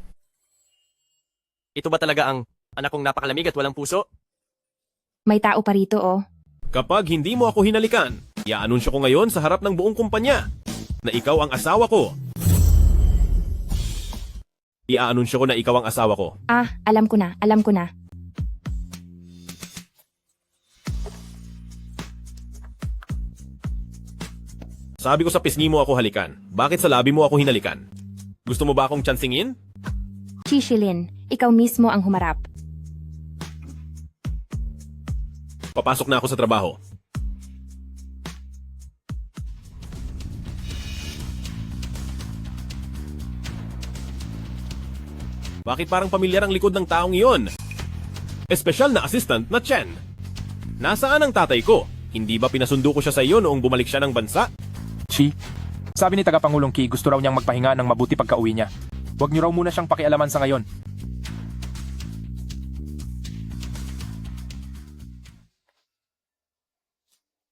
Ito ba talaga ang anak kong napakalamig at walang puso? May tao pa rito, oh. Kapag hindi mo ako hinalikan, i-anunsyo ko ngayon sa harap ng buong kumpanya na ikaw ang asawa ko. I-anunsyo ko na ikaw ang asawa ko. Ah, alam ko na, alam ko na. Sabi ko sa pisngi mo ako halikan. Bakit sa labi mo ako hinalikan? Gusto mo ba akong tsansingin? Chishilin, ikaw mismo ang humarap. Papasok na ako sa trabaho. Bakit parang pamilyar ang likod ng taong iyon? Espesyal na assistant na Chen. Nasaan ang tatay ko? Hindi ba pinasundo ko siya sa iyo noong bumalik siya ng bansa? Chi, sabi ni Tagapangulong Ki gusto raw niyang magpahinga ng mabuti pagka-uwi niya. Huwag niyo raw muna siyang pakialaman sa ngayon.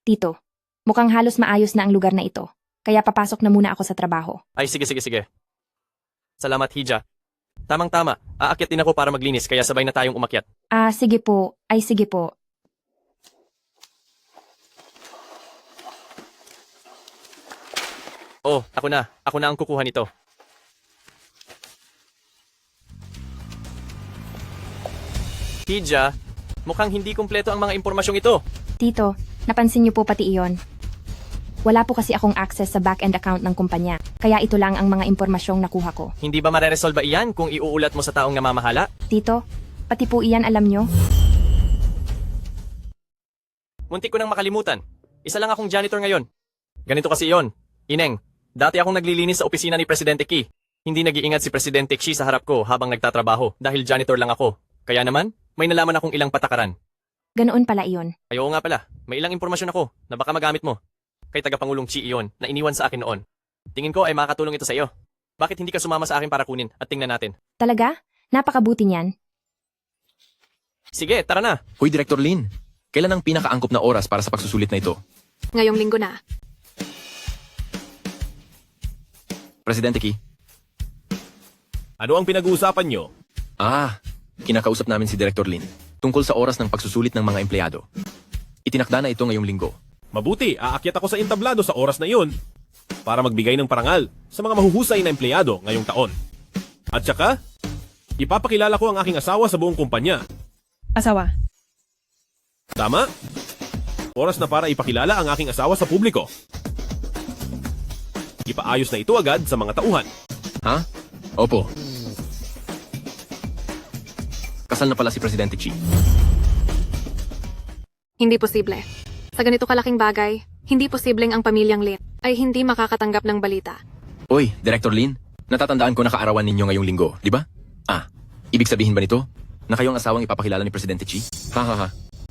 Tito, mukhang halos maayos na ang lugar na ito. Kaya papasok na muna ako sa trabaho. Ay, sige. Salamat, Hija. Tamang-tama, aakyat din ako para maglinis kaya sabay na tayong umakyat. Ah, sige po. Ay, sige po. Oh, ako na ang kukuha nito. Hija, mukhang hindi kumpleto ang mga impormasyong ito. Tito, napansin niyo po pati iyon. Wala po kasi akong access sa back-end account ng kumpanya, kaya ito lang ang mga impormasyong nakuha ko. Hindi ba mareresolba iyan kung iuulat mo sa taong namamahala? Tito, pati po iyan alam nyo? Muntik ko nang makalimutan. Isa lang akong janitor ngayon. Ganito kasi iyon. Ineng, dati akong naglilinis sa opisina ni Presidente Ki. Hindi nag-iingat si Presidente Xi sa harap ko habang nagtatrabaho dahil janitor lang ako. Kaya naman, may nalaman akong ilang patakaran. Ganoon pala iyon. Ay oo nga pala, may ilang impormasyon ako na baka magamit mo. Kay Tagapangulong Chi iyon na iniwan sa akin noon. Tingin ko ay makakatulong ito sa iyo. Bakit hindi ka sumama sa akin para kunin at tingnan natin? Talaga? Napakabuti niyan. Sige, tara na. Hoy, Director Lin. Kailan ang pinakaangkop na oras para sa pagsusulit na ito? Ngayong linggo na. Presidente Ki. Ano ang pinag-uusapan nyo? Kinakausap namin si Director Lin tungkol sa oras ng pagsusulit ng mga empleyado. Itinakda na ito ngayong linggo. Mabuti, aakyat ako sa entablado sa oras na iyon para magbigay ng parangal sa mga mahuhusay na empleyado ngayong taon. At saka, ipapakilala ko ang aking asawa sa buong kumpanya. Asawa. Tama? Oras na para ipakilala ang aking asawa sa publiko. Ipaayos na ito agad sa mga tauhan. Ha? Opo. Kasal na pala si Presidente Xi. Hindi posible. Sa ganito kalaking bagay, hindi posibleng ang pamilyang Lin ay hindi makakatanggap ng balita. Oy, Director Lin, natatandaan ko na kaarawan ninyo ngayong linggo, di ba? Ibig sabihin ba nito na kayo ang asawang ipapakilala ni Presidente Xi? Ha ha ha.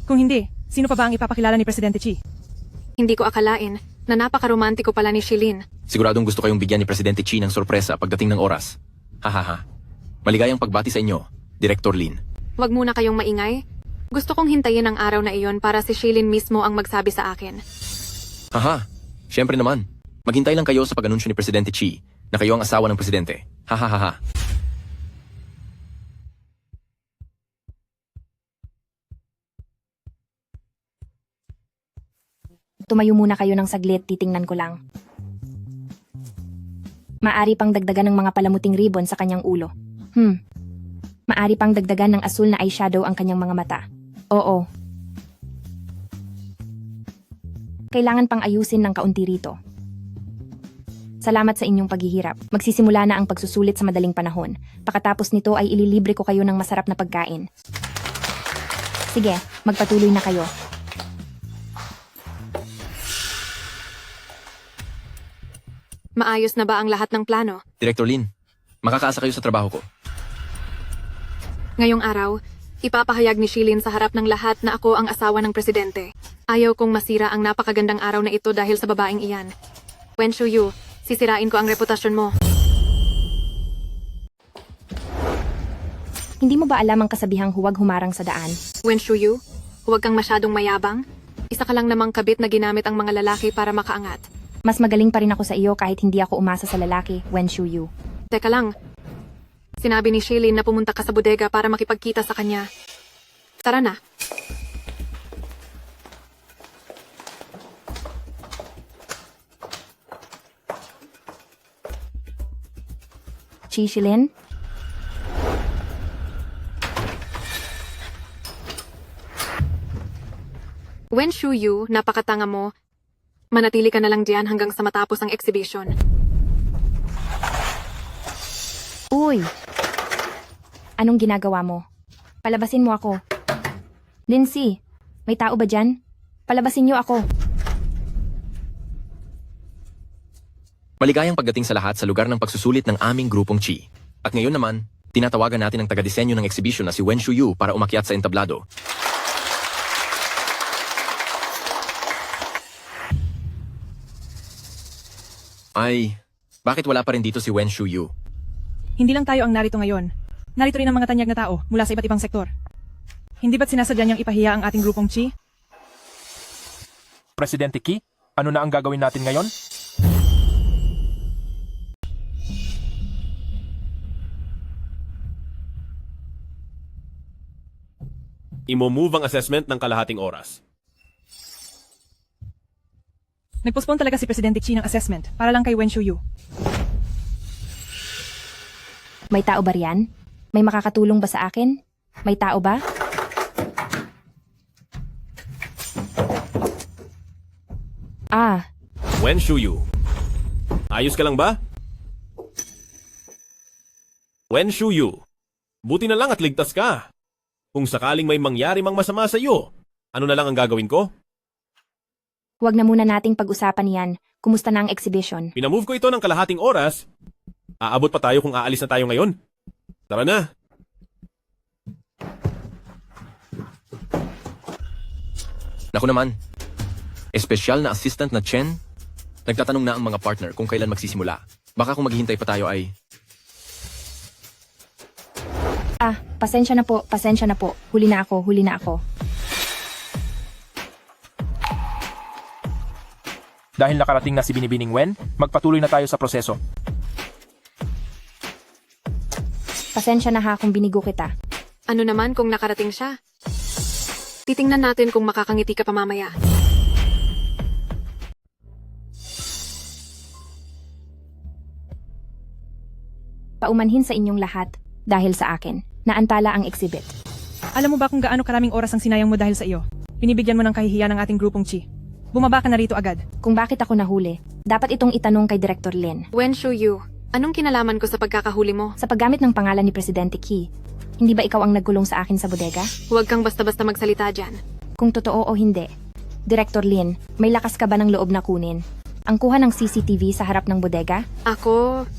Kung hindi, sino pa ba ang ipapakilala ni Presidente Chi? Hindi ko akalain na napaka-romantiko pala ni Shilin. Siguradong gusto kayong bigyan ni Presidente Chi ng sorpresa pagdating ng oras. Ha ha ha. Maligayang pagbati sa inyo, Director Lin. Huwag muna kayong maingay. Gusto kong hintayin ang araw na iyon para si Shilin mismo ang magsabi sa akin. Haha, syempre naman. Maghintay lang kayo sa pag-anunsyo ni Presidente Chi na kayo ang asawa ng presidente. Ha ha ha ha. Tumayo muna kayo ng saglit, titingnan ko lang. Maari pang dagdagan ng mga palamuting ribbon sa kanyang ulo. Maari pang dagdagan ng asul na eyeshadow ang kanyang mga mata. Oo. Kailangan pang ayusin ng kaunti rito. Salamat sa inyong paghihirap. Magsisimula na ang pagsusulit sa madaling panahon. Pagkatapos nito ay ililibre ko kayo ng masarap na pagkain. Sige, magpatuloy na kayo. Maayos na ba ang lahat ng plano? Director Lin, makakaasa kayo sa trabaho ko. Ngayong araw, ipapahayag ni Shilin sa harap ng lahat na ako ang asawa ng presidente. Ayaw kong masira ang napakagandang araw na ito dahil sa babaeng iyan. Wen Shuyu, sisirain ko ang reputasyon mo. Hindi mo ba alam ang kasabihang huwag humarang sa daan? Wen Shuyu, huwag kang masyadong mayabang. Isa ka lang namang kabit na ginamit ang mga lalaki para makaangat. Mas magaling pa rin ako sa iyo kahit hindi ako umasa sa lalaki, Wen Shuyu. Teka lang. Sinabi ni Shilin na pumunta ka sa bodega para makipagkita sa kanya. Tara na. Chi Shilin? Wen Shuyu, napakatanga mo. Manatili ka na lang diyan hanggang sa matapos ang exhibition. Uy! Anong ginagawa mo? Palabasin mo ako. Lindsay, may tao ba dyan? Palabasin niyo ako. Maligayang pagdating sa lahat sa lugar ng pagsusulit ng aming grupong Chi. At ngayon naman, tinatawagan natin ang taga-disenyo ng exhibition na si Wen Shuyu para umakyat sa entablado. Ay, bakit wala pa rin dito si Wen Shuyu? Hindi lang tayo ang narito ngayon. Narito rin ang mga tanyag na tao mula sa iba't ibang sektor. Hindi ba't sinasadya niyang ipahiya ang ating grupong Chi? Presidente Ki, ano na ang gagawin natin ngayon? Imo-move ang assessment ng kalahating oras. Nagpostpone talaga si Presidente Chi ng assessment para lang kay Wen Shuyu. May tao ba riyan? May makakatulong ba sa akin? May tao ba? Wen Shuyu. Ayos ka lang ba? Wen Shuyu. Buti na lang at ligtas ka. Kung sakaling may mangyari mang masama sa iyo, ano na lang ang gagawin ko? Huwag na muna nating pag-usapan yan. Kumusta na ang exhibition? Pinamove ko ito ng kalahating oras. Aabot pa tayo kung aalis na tayo ngayon. Tara na. Naku naman, espesyal na assistant na Chen, nagtatanong na ang mga partner kung kailan magsisimula. Baka kung maghihintay pa tayo ay... Pasensya na po, pasensya na po. Huli na ako, huli na ako. Dahil nakarating na si Binibining Wen, magpatuloy na tayo sa proseso. Pasensya na ha kung binigo kita. Ano naman kung nakarating siya? Titingnan natin kung makakangiti ka pa mamaya. Paumanhin sa inyong lahat dahil sa akin. Naantala ang exhibit. Alam mo ba kung gaano karaming oras ang sinayang mo dahil sa iyo? Pinibigyan mo ng kahihiyan ng ating grupong Chi. Bumaba ka na rito agad. Kung bakit ako nahuli, dapat itong itanong kay Director Lin. Wen Shuyu, anong kinalaman ko sa pagkakahuli mo? Sa paggamit ng pangalan ni Presidente Ki, hindi ba ikaw ang nagkulong sa akin sa bodega? Huwag kang basta-basta magsalita dyan. Kung totoo o hindi. Director Lin, may lakas ka ba ng loob na kunin? Ang kuha ng CCTV sa harap ng bodega? Ako...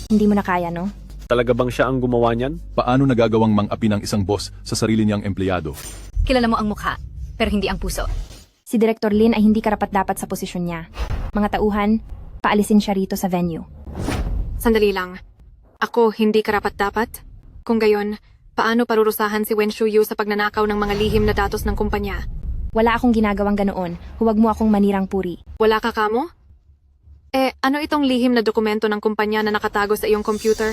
Hindi mo na kaya, no? Talaga bang siya ang gumawa niyan? Paano nagagawang mang-api ng isang boss sa sarili niyang empleyado? Kilala mo ang mukha, pero hindi ang puso. Si Director Lin ay hindi karapat-dapat sa posisyon niya. Mga tauhan, paalisin siya rito sa venue. Sandali lang. Ako hindi karapat-dapat? Kung gayon, paano parurusahan si Wen Shuyu sa pagnanakaw ng mga lihim na datos ng kumpanya? Wala akong ginagawang ganoon. Huwag mo akong manirang puri. Wala ka kamo? Ano itong lihim na dokumento ng kumpanya na nakatago sa iyong computer?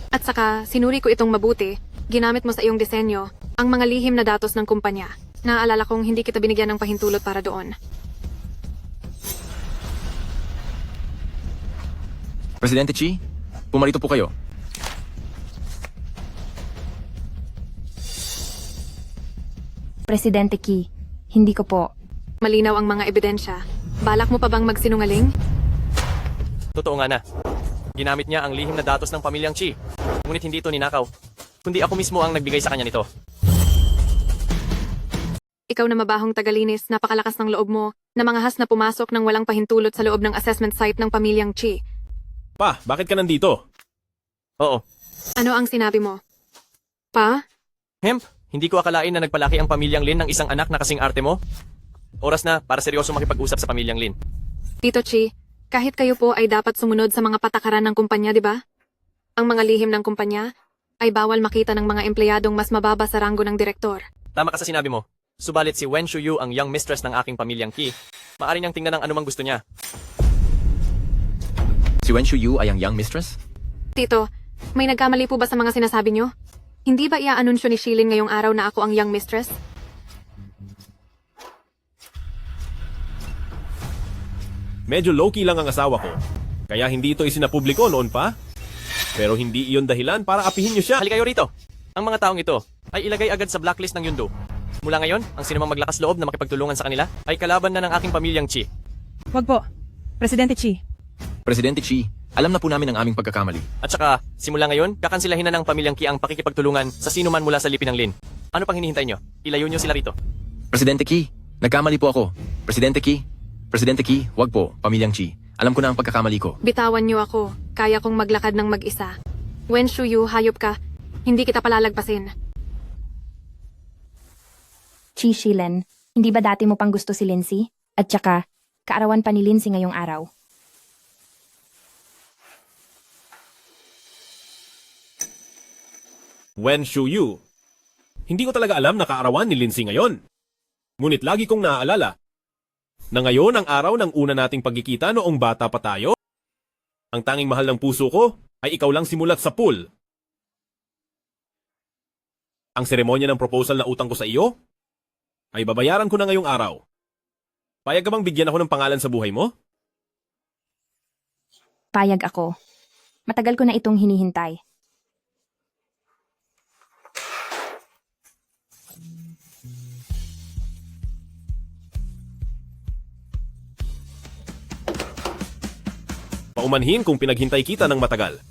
At saka, sinuri ko itong mabuti, ginamit mo sa iyong disenyo, ang mga lihim na datos ng kumpanya. Naaalala kong hindi kita binigyan ng pahintulot para doon. Presidente Chi, pumarito po kayo. Presidente Ki, hindi ko po. Malinaw ang mga ebidensya. Balak mo pa bang magsinungaling? Totoo nga na. Ginamit niya ang lihim na datos ng pamilyang Chi. Ngunit hindi ito ninakaw. Kundi ako mismo ang nagbigay sa kanya nito. Ikaw na mabahong tagalinis, napakalakas ng loob mo, na mga has na pumasok ng walang pahintulot sa loob ng assessment site ng pamilyang Chi. Pa, bakit ka nandito? Oo. Ano ang sinabi mo? Pa? Hemp, hindi ko akalain na nagpalaki ang pamilyang Lin ng isang anak na kasing arte mo. Oras na para seryoso makipag-usap sa pamilyang Lin. Tito Chi, kahit kayo po ay dapat sumunod sa mga patakaran ng kumpanya, di ba? Ang mga lihim ng kumpanya ay bawal makita ng mga empleyadong mas mababa sa ranggo ng direktor. Tama ka sa sinabi mo. Subalit si Wen Shuyu ang young mistress ng aking pamilyang Ki. Maaari niyang tingnan ang anumang gusto niya. Si Wen Shuyu ay ang young mistress? Tito, may nagkamali po ba sa mga sinasabi niyo? Hindi ba iaanunsyo ni Shilin ngayong araw na ako ang young mistress? Medyo low-key lang ang asawa ko. Kaya hindi ito isinapubliko noon pa. Pero hindi iyon dahilan para apihin niyo siya. Halika kayo rito. Ang mga taong ito ay ilagay agad sa blacklist ng Yundo. Mula ngayon, ang sinumang maglakas loob na makipagtulungan sa kanila ay kalaban na ng aking pamilyang Chi. Wag po. Presidente Chi. Presidente Chi, alam na po namin ang aming pagkakamali. At saka, simula ngayon, kakansilahin na ng pamilyang Ki ang pakikipagtulungan sa sino man mula sa lipi ng Lin. Ano pang hinihintay nyo? Ilayo nyo sila rito. Presidente Ki, nagkamali po ako. Presidente Ki, wag po, pamilyang Chi. Alam ko na ang pagkakamali ko. Bitawan niyo ako. Kaya kong maglakad ng mag-isa. Wen Shuyu, hayop ka. Hindi kita palalagpasin. Chi Shilin, hindi ba dati mo pang gusto si Lindsay? At saka, kaarawan pa ni Lindsay ngayong araw. Wen Shuyu. Hindi ko talaga alam na kaarawan ni Lindsay ngayon. Ngunit lagi kong naaalala na ngayon ang araw ng una nating pagkikita noong bata pa tayo. Ang tanging mahal ng puso ko ay ikaw lang simulat sa pool. Ang seremonya ng proposal na utang ko sa iyo ay babayaran ko na ngayong araw. Payag ka bang bigyan ako ng pangalan sa buhay mo? Payag ako. Matagal ko na itong hinihintay. Paumanhin kung pinaghintay kita ng matagal.